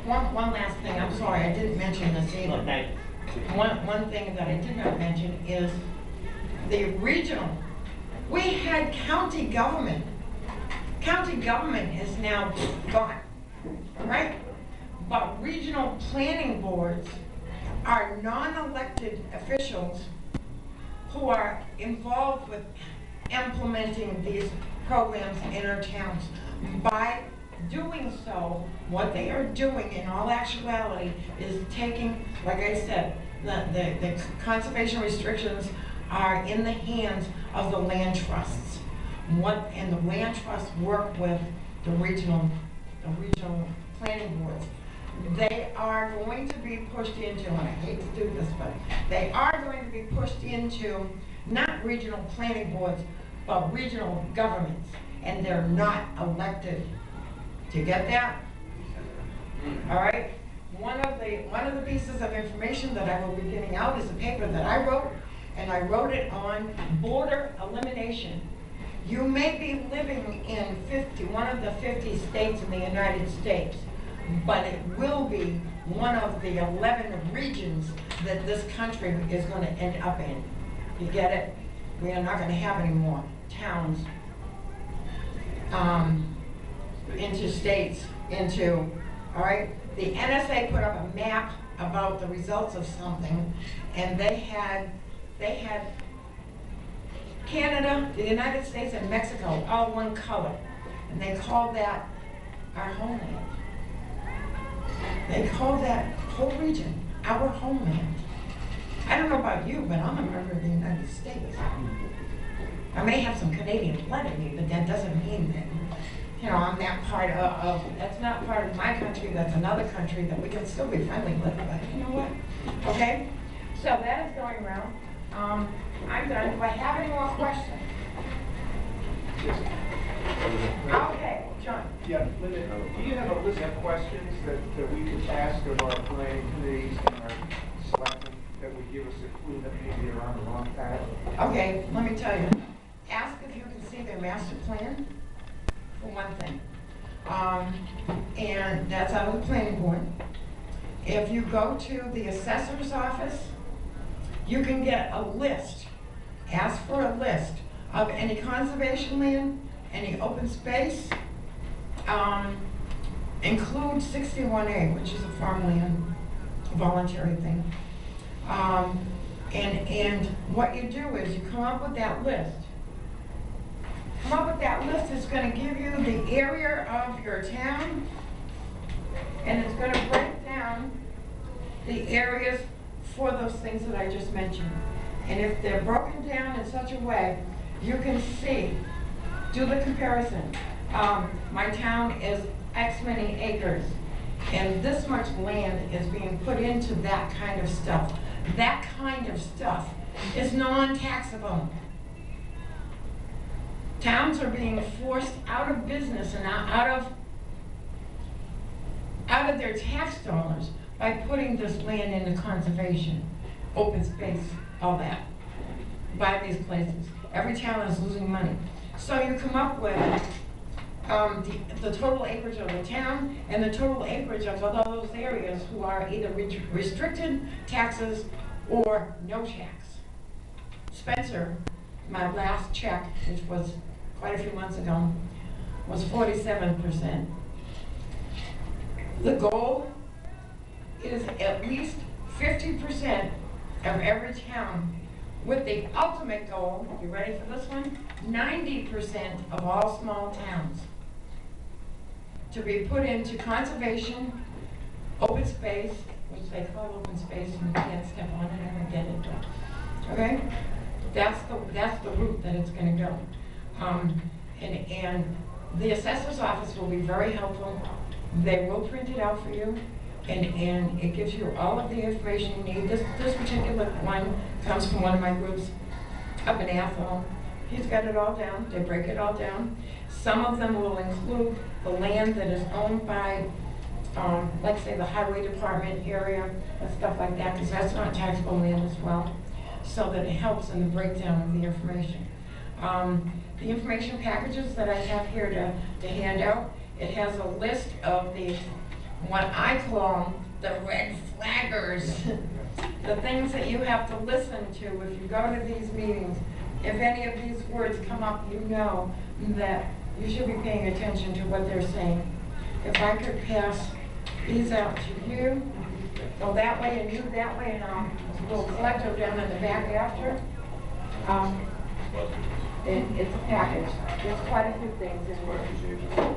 One last thing, I'm sorry, I didn't mention this No, either. thank you. One thing that I did not mention is the regional. We had county government. County government is now gone, right? But regional planning boards are non-elected officials who are involved with implementing these programs in our towns. By doing so, what they are doing in all actuality is taking, like I said, the conservation restrictions are in the hands of the land trusts. And the land trusts work with the regional planning boards. They are going to be pushed into, and I hate to do this, but they are going to be pushed into not regional planning boards, but regional governments, and they're not elected. Do you get that? All right. One of the pieces of information that I will be giving out is a paper that I wrote, and I wrote it on border elimination. You may be living in one of the 50 states in the United States, but it will be one of the 11 regions that this country is going to end up in. You get it? We are not going to have any more towns into states, all right? The NSA put up a map about the results of something, and they had Canada, the United States, and Mexico all one color, and they called that our homeland. They call that whole region our homeland. I don't know about you, but I'm a member of the United States. I may have some Canadian blood in me, but that doesn't mean that, I'm that part of, that's not part of my country, that's another country that we can still be friendly with, but you know what? Okay? So that is going around. I'm done. Do I have any more questions? Okay, John. Yeah, Linda, do you have a list of questions that we could ask of our planning committees and our selectmen that would give us a clue that maybe you're on the wrong path? Okay, let me tell you. Ask if you can see their master plan, for one thing. And that's out of the planning board. If you go to the assessor's office, you can get a list. Ask for a list of any conservation land, any open space. Include 61A, which is a farmland, voluntary thing. And what you do is you come up with that list. Come up with that list. It's going to give you the area of your town, and it's going to break down the areas for those things that I just mentioned. And if they're broken down in such a way, you can see, do the comparison. My town is X many acres, and this much land is being put into that kind of stuff. That kind of stuff is non-taxable. Towns are being forced out of business and out of their tax dollars by putting this land into conservation, open space, all that, by these places. Every town is losing money. So you come up with the total acreage of the town and the total acreage of those areas who are either restricted taxes or no tax. Spencer, my last check, which was quite a few months ago, was 47%. The goal is at least 50% of every town, with the ultimate goal, you ready for this one? 90% of all small towns to be put into conservation, open space, which they call open space, and you can't step on it, I don't get it, okay? That's the route that it's gonna go. And the assessor's office will be very helpful. They will print it out for you, and it gives you all of the information you need. This particular one comes from one of my groups up in Athol. He's got it all down, they break it all down. Some of them will include the land that is owned by, like say the highway department area and stuff like that, because that's not taxable land as well, so that it helps in the breakdown of the information. The information packages that I have here to hand out, it has a list of the, what I call the red flaggers, the things that you have to listen to if you go to these meetings. If any of these words come up, you know that you should be paying attention to what they're saying. If I could pass these out to you, go that way and you that way, and we'll collect them down in the back after. It's a package. There's quite a few things in there.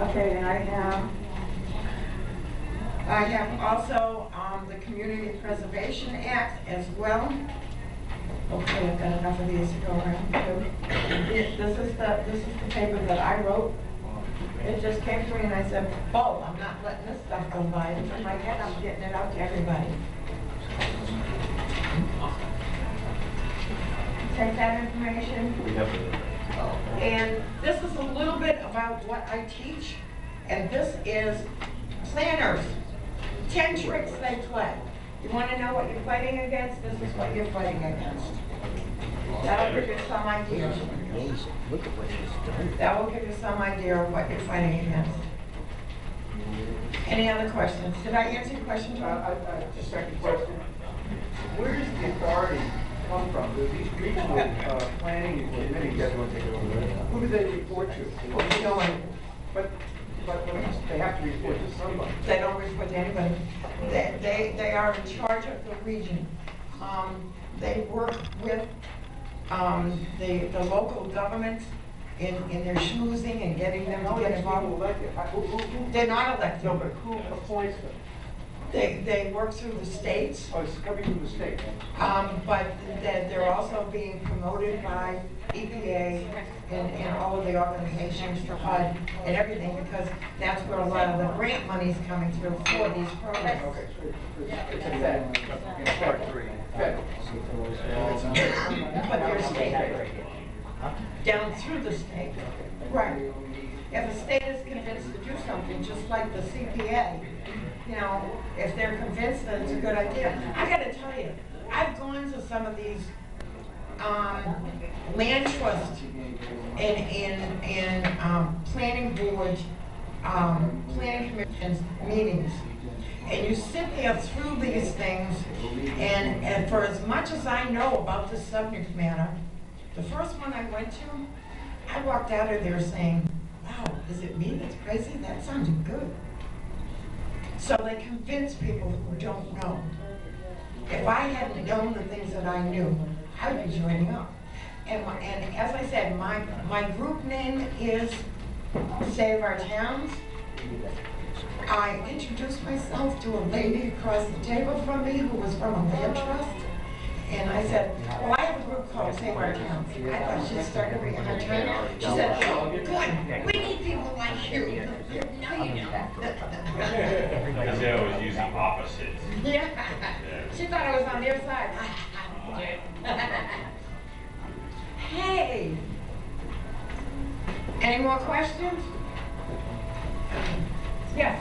Okay, and I have also the Community Preservation Act as well. Okay, I've got enough of these to go around too. This is the paper that I wrote. It just came to me and I said, "Oh, I'm not letting this stuff go by." It's in my head. I'm getting it out to everybody. Take that information. And this is a little bit about what I teach, and this is planners. 10 tricks they play. You want to know what you're fighting against? This is what you're fighting against. That'll give you some idea. Look at what he's done. That will give you some idea of what you're fighting against. Any other questions? Did I answer your question, John? Just a second question. Where does the authority come from? Do these regional planning committees, who do they report to? Well, you know, But at least they have to report to somebody. they don't report to anybody. They are in charge of the region. They work with the local governments in their schmoozing and getting them to get involved. Elected. They're not elected. No, but who appoints them? They work through the states, Oh, it's coming from the state. but they're also being promoted by EPA and all of the organizations, HUD and everything, because that's where a lot of the grant money's coming through for these programs. Okay, so it's a fed. It's part three. Federal. But they're state, down through the state. Right. If the state is convinced to do something, just like the CPA, you know, if they're convinced that it's a good idea. I gotta tell you, I've gone to some of these land trust and planning board, planning commissions meetings. And you sit there through these things, and for as much as I know about this subject matter, the first one I went to, I walked out of there saying, wow, is it me that's crazy? That sounded good. So they convince people who don't know. If I hadn't known the things that I knew, I would be joining up. And as I said, my group name is Save Our Towns. I introduced myself to a lady across the table from me who was from a land trust. And I said, well, I have a group called Save Our Towns. I thought she'd start every her turn. She said, oh, good, we need people like you. No, you don't. Because they always use the opposite. Yeah, she thought I was on their side. Hey, any more questions? Yes.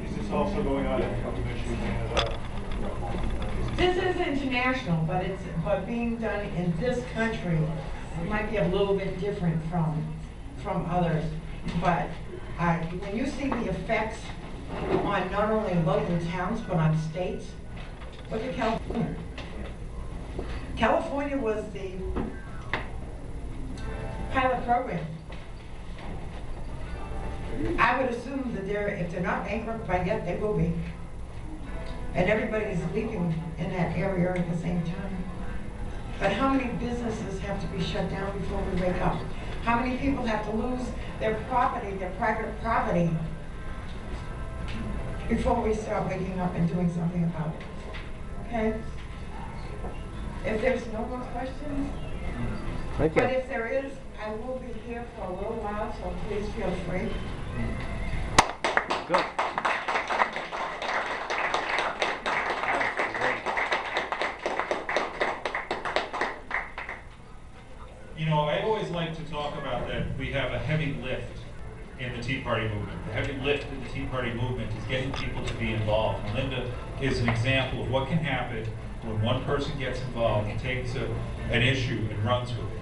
Is this also going on in Convention Canada? This is international, but being done in this country might be a little bit different from others. But when you see the effects on not only local towns, but on states, look at California. California was the pilot program. I would assume that if they're not bankrupt by yet, they will be. And everybody's leaving in that area at the same time. But how many businesses have to be shut down before we wake up? How many people have to lose their property, their private property, before we start waking up and doing something about it? Okay? If there's no more questions, Thank you. But if there is, I will be here for a little while, so please feel free. Good. You know, I always like to talk about that we have a heavy lift in the Tea Party movement. The heavy lift in the Tea Party movement is getting people to be involved. And Linda is an example of what can happen when one person gets involved and takes an issue and runs with it.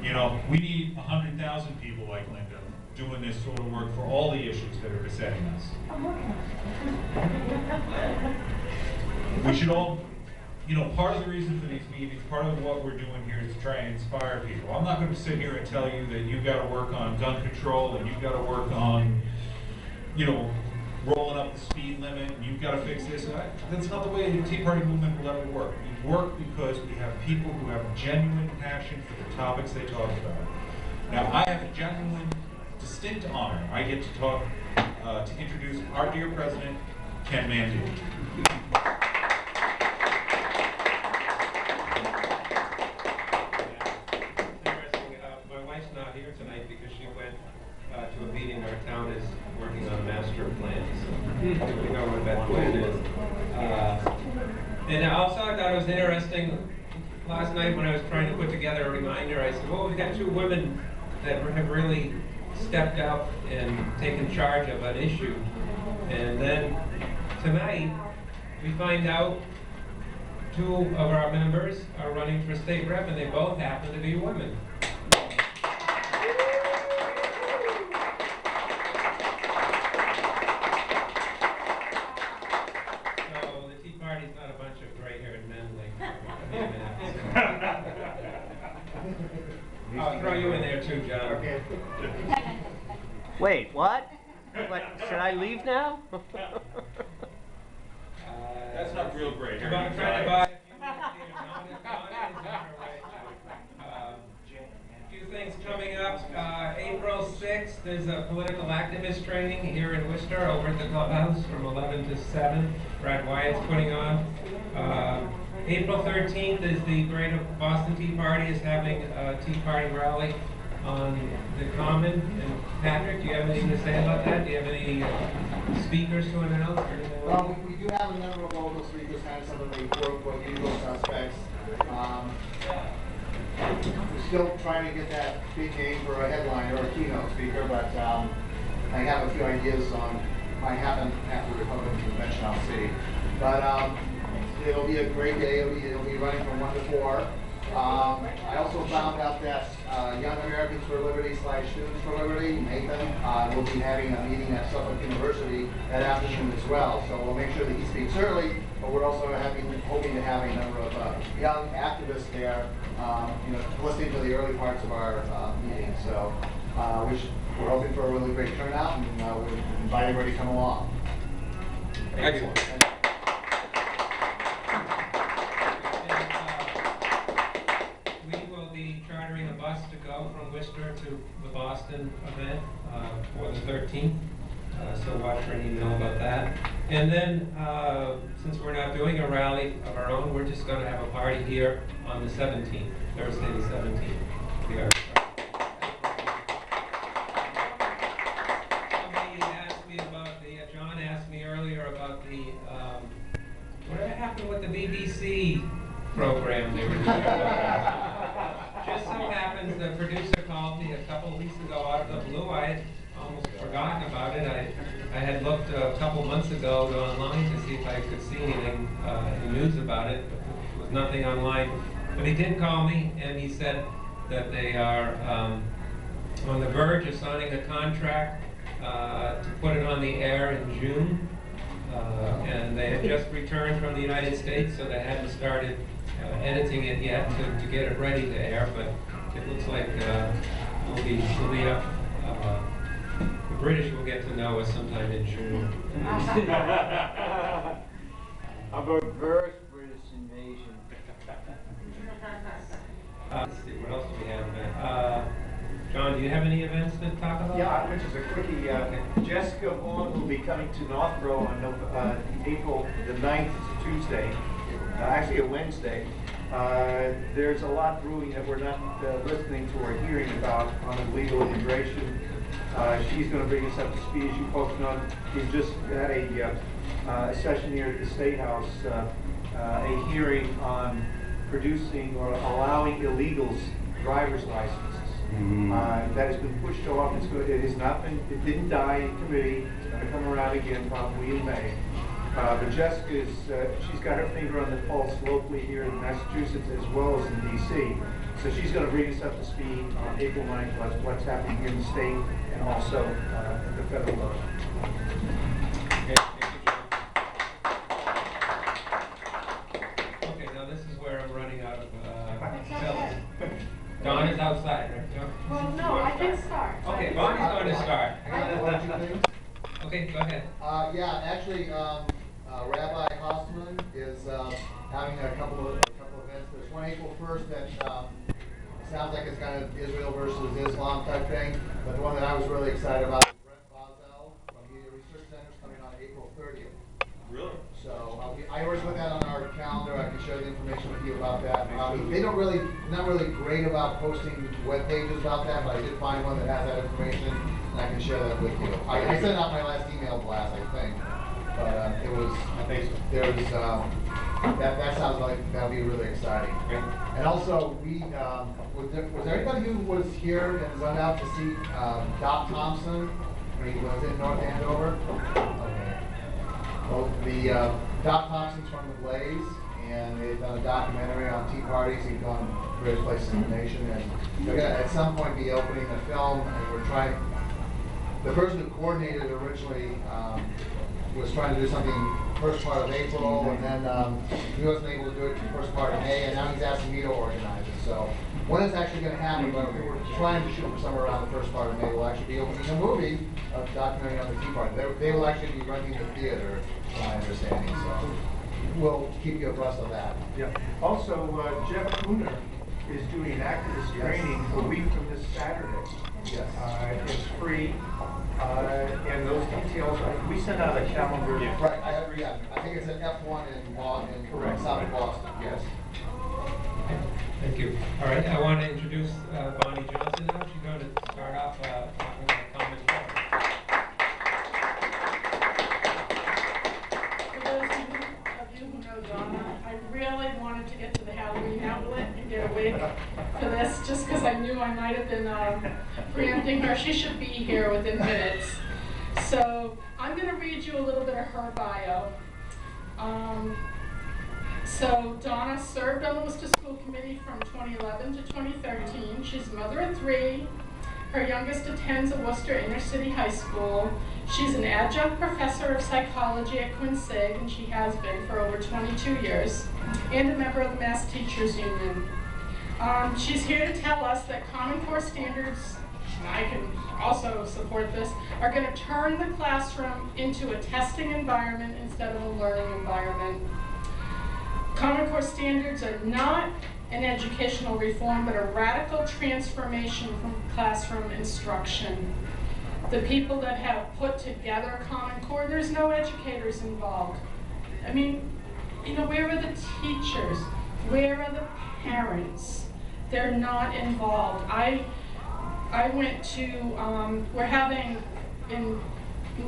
You know, we need 100,000 people like Linda doing this sort of work for all the issues that are besetting us. We should all, you know, part of the reason for these meetings, part of what we're doing here is to try and inspire people. I'm not going to sit here and tell you that you've got to work on gun control and you've got to work on, you know, rolling up the speed limit and you've got to fix this. That's not the way the Tea Party movement will ever work. We work because we have people who have genuine passion for the topics they talk about. Now, I have a genuine, distinct honor. I get to talk, to introduce our dear president, Ken Mandy. My wife's not here tonight because she went to a meeting. Our town is working on a master plan, so we know what that plan is. And also I thought it was interesting, last night when I was trying to put together a reminder, I said, well, we've got two women that have really stepped up and taken charge of an issue. And then tonight, we find out two of our members are running for state rep, and they both happen to be women. So the Tea Party's not a bunch of gray-haired men like I'll throw you in there too, John. Okay. Wait, what? What? Should I leave now? That's not real great. I'm trying to buy a few things coming up. April 6th, there's a political activist training here in Worcester over at the clubhouse from 11 to 7. Brad Wyatt's putting on. April 13th is the Greater Boston Tea Party is having a Tea Party rally on the Common. And Patrick, do you have anything to say about that? Do you have any speakers to announce? Or anything? Well, we do have a number of local speakers, kind of some of the quote-unquote usual suspects. We're still trying to get that big name for a headliner or a keynote speaker, but I have a few ideas on might happen after the Republican convention, I'll see. But it'll be a great day. It'll be running from 1 to 4. I also found out that Young Americans for Liberty / Students for Liberty, Nathan, will be having a meeting at Suffolk University that afternoon as well. So we'll make sure that he speaks early, but we're also hoping to have a number of young activists there, you know, listening to the early parts of our meeting. So we're hoping for a really great turnout, and we invite everybody to come along. Excellent. Chartering a bus to go from Worcester to the Boston event for the 13th. So watch for an email about that. And then, since we're not doing a rally of our own, we're just going to have a party here on the 17th, Thursday the 17th. Somebody asked me about John asked me earlier about the, what happened with the BBC program they were doing. Just so happens the producer called me a couple of weeks ago out of the blue. I had almost forgotten about it. I had looked a couple months ago online to see if I could see anything in the news about it, but there was nothing online. But he did call me, and he said that they are on the verge of signing a contract to put it on the air in June. And they had just returned from the United States, so they hadn't started editing it yet to get it ready to air, but it looks like we'll be up. The British will get to know us sometime in June. A reverse British invasion. Let's see, what else do we have? John, do you have any events to talk about? Yeah, which is a quickie. Jessica Vaughn will be coming to Northborough on April the 9th, it's a Tuesday, actually a Wednesday, There's a lot brewing that we're not listening to or hearing about on illegal immigration. She's going to bring us up to speed. As you folks know, we've just had a session here at the State House, a hearing on producing or allowing illegals driver's licenses. That has been pushed off. It has not been. It didn't die in committee. It's going to come around again probably in May. But Jessica's, she's got her finger on the pulse locally here in Massachusetts as well as in DC. So she's going to bring us up to speed on April 9th, what's happening here in the state and also at the federal level. Okay, thank you, John. Okay, now this is where I'm running out of, Phil. Dawn is outside, right? Dawn? Well, no, I can start. Okay, Bonnie's going to start. What you think? Okay, go ahead. Yeah, actually, Rabbi Hostman is having a couple of events. There's one April 1st that sounds like it's kind of Israel versus Islam type thing, but the one that I was really excited about is Brent Boswell from Media Research Center is coming on April 30th. Really? So I always put that on our calendar. I can share the information with you about that. They don't really, not really great about posting web pages about that, but I did find one that has that information, and I can share that with you. I sent out my last email blast, I think, but it was, there was, that sounds like that'll be really exciting. And also, was there anybody who was here and went out to see Doc Thompson when he was in North Andover? Okay. Well, Doc Thompson's from The Blaze, and they've done a documentary on Tea Parties. He's gone various places in the nation, and they're going to at some point be opening the film, and we're trying. The person who coordinated it originally was trying to do something first part of April, and then he wasn't able to do it the first part of May, and now he's asking me to organize it. So when it's actually going to happen, but we were trying to shoot for somewhere around the first part of May. We'll actually be opening a movie, a documentary on the Tea Party. They will actually be renting the theater, from my understanding. So we'll keep you abreast of that. Yeah. Also, Jeff Kuhner is doing activist training a week from this Saturday. Yes. It's free, and those details, we sent out a calendar. Right, I think it's an F1 in Boston, Correct. South of Boston, yes. Thank you. All right, I want to introduce Bonnie Johnson now. She's going to start off talking about Common Core. For those of you who know Donna, I really wanted to get to the Halloween outlet and get a wig for this, just because I knew I might have been preempting her. She should be here within minutes. So I'm going to read you a little bit of her bio. So Donna served on the Worcester School Committee from 2011 to 2013. She's a mother of 3. Her youngest attends a Worcester Inner City High School. She's an adjunct professor of psychology at Quincy, and she has been for over 22 years, and a member of the Mass Teachers Union. She's here to tell us that Common Core standards, and I can also support this, are going to turn the classroom into a testing environment instead of a learning environment. Common Core standards are not an educational reform, but a radical transformation from classroom instruction. The people that have put together Common Core, there's no educators involved. I mean, you know, where are the teachers? Where are the parents? They're not involved. I went to, we're having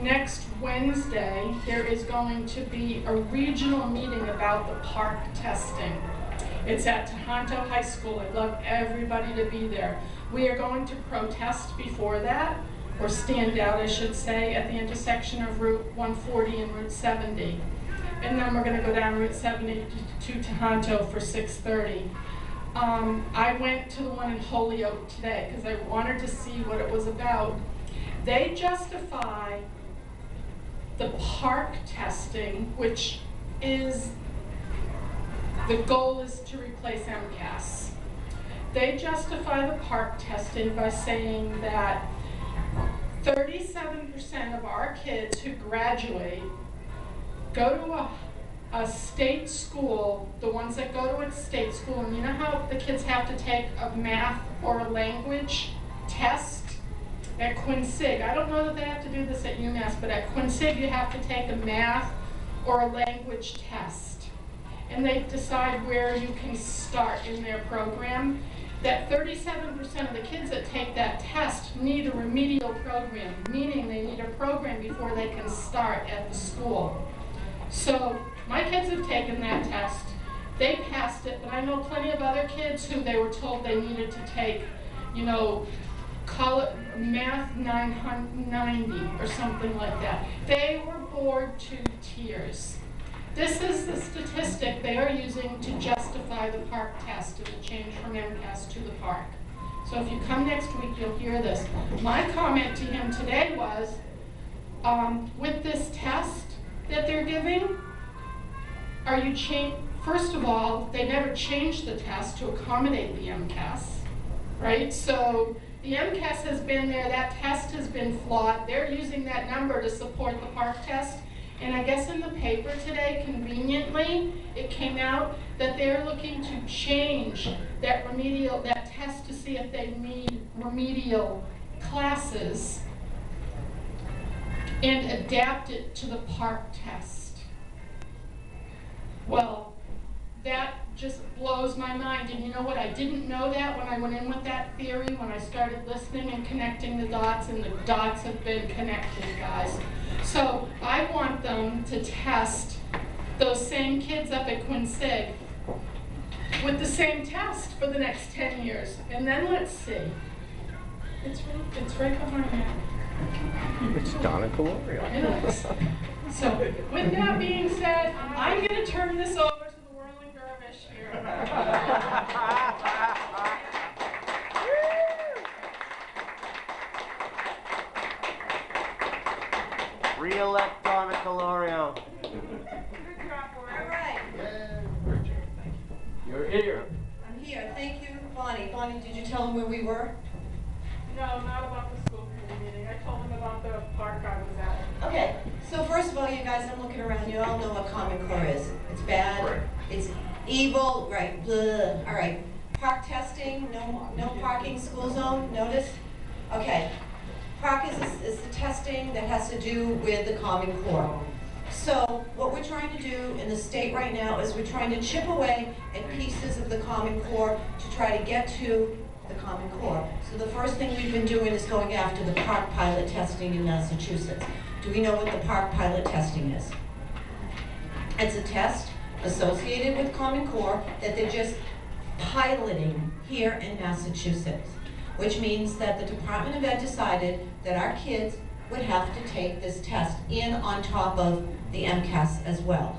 next Wednesday, there is going to be a regional meeting about the park testing. It's at Tohoto High School. I'd love everybody to be there. We are going to protest before that, or stand out, I should say, at the intersection of Route 140 and Route 70. And then we're going to go down Route 70 to Tohoto for 6:30. I went to the one in Holyoke today because I wanted to see what it was about. They justify the park testing, which is, the goal is to replace MCAS. They justify the park testing by saying that 37% of our kids who graduate go to a state school, the ones that go to a state school, and you know how the kids have to take a math or a language test? At Quincy, I don't know that they have to do this at UMass, but at Quincy you have to take a math or a language test. and they decide where you can start in their program, that 37% of the kids that take that test need a remedial program, meaning they need a program before they can start at the school. So my kids have taken that test. They passed it, but I know plenty of other kids who they were told they needed to take, you know, call it Math 990 or something like that. They were bored to tears. This is the statistic they are using to justify the PARCC test and the change from MCAS to the PARCC. So if you come next week, you'll hear this. My comment to him today was, with this test that they're giving, first of all, they never changed the test to accommodate the MCAS, right? So the MCAS has been there, that test has been flawed. They're using that number to support the PARCC test. And I guess in the paper today, conveniently, it came out that they're looking to change that test to see if they need remedial classes and adapt it to the PARCC test. Well, that just blows my mind. And you know what? I didn't know that when I went in with that theory, when I started listening and connecting the dots, and the dots have been connected, guys. So I want them to test those same kids up at Quincy with the same test for the next 10 years. And then let's see. It's right behind me. It's Donna Calorio. It is. So with that being said, I'm going to turn this over to the whirling dervish here. Re-elect Donna Calorio. All right, You're here. I'm here. Thank you, Bonnie. Bonnie, did you tell them where we were? No, not about the school committee meeting. I told them about the park I was at. Okay, so first of all, you guys, I'm looking around, you all know what Common Core is. It's bad, Right. it's evil, right, blah. All right, park testing, no parking school zone, notice? Okay, park is the testing that has to do with the Common Core. So what we're trying to do in the state right now is we're trying to chip away at pieces of the Common Core to try to get to the Common Core. So the first thing we've been doing is going after the park pilot testing in Massachusetts. Do we know what the park pilot testing is? It's a test associated with Common Core that they're just piloting here in Massachusetts, which means that the Department of Ed decided that our kids would have to take this test in on top of the MCAS as well.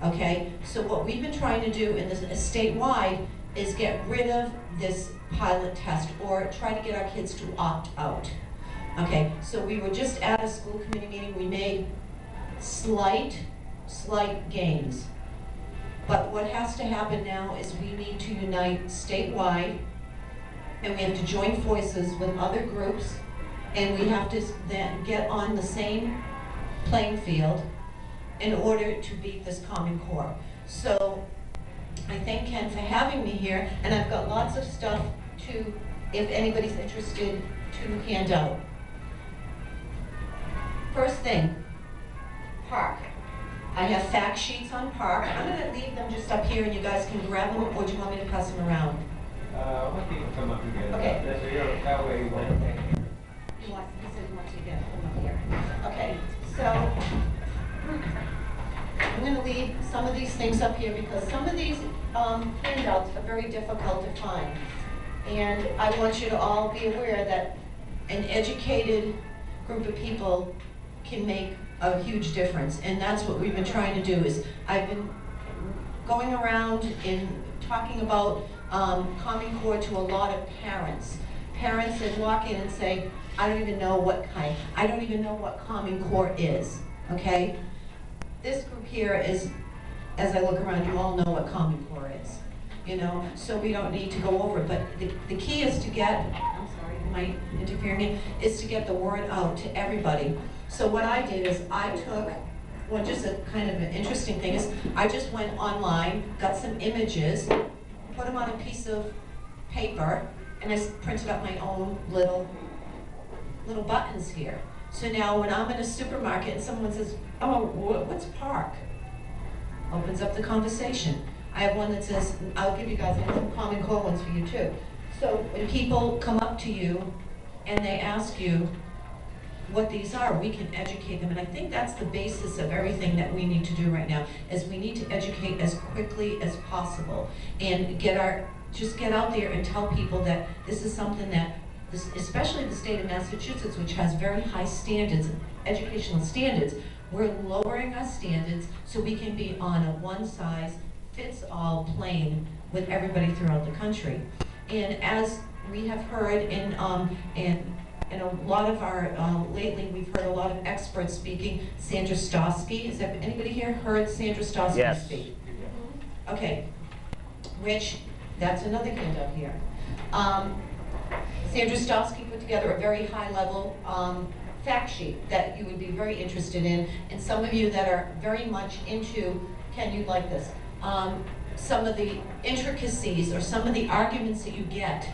Okay, so what we've been trying to do in this statewide is get rid of this pilot test or try to get our kids to opt out. Okay, so we were just at a school committee meeting. We made slight gains. But what has to happen now is we need to unite statewide, and we have to join forces with other groups, and we have to then get on the same playing field in order to beat this Common Core. So I thank Ken for having me here, and I've got lots of stuff to, if anybody's interested, to hand out. First thing, park. I have fact sheets on park. I'm going to leave them just up here and you guys can grab them, or do you want me to pass them around? Why don't you come up and get it? Okay. That way you won't take it. He said he wants you to get them up here. Okay, so I'm going to leave some of these things up here because some of these handouts are very difficult to find. And I want you to all be aware that an educated group of people can make a huge difference. And that's what we've been trying to do. Is I've been going around and talking about Common Core to a lot of parents. Parents that walk in and say, I don't even know what Common Core is, okay? This group here is, as I look around, you all know what Common Core is, you know? So we don't need to go over it, but the key is to get, I'm sorry, am I interfering here? Is to get the word out to everybody. So what I did is I took, well, just a kind of an interesting thing is I just went online, got some images, put them on a piece of paper, and I printed up my own little buttons here. So now when I'm in a supermarket and someone says, oh, what's park? opens up the conversation. I have one that says, I'll give you guys some Common Core ones for you too. So when people come up to you and they ask you what these are, we can educate them. And I think that's the basis of everything that we need to do right now, is we need to educate as quickly as possible and just get out there and tell people that this is something that, especially the state of Massachusetts, which has very high standards, educational standards, we're lowering our standards so we can be on a one-size-fits-all plane with everybody throughout the country. And as we have heard in a lot of our, lately we've heard a lot of experts speaking. Sandra Stosky, has anybody here heard Sandra Stosky Yes. speak? Okay, Rich, that's another handout here. Sandra Stosky put together a very high-level fact sheet that you would be very interested in, and some of you that are very much into, Ken, you'd like this, some of the intricacies or some of the arguments that you get.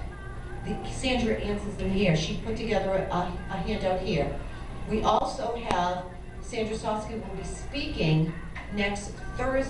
Sandra answers them here. She put together a handout here. We also have, Sandra Stosky will be speaking next Thursday.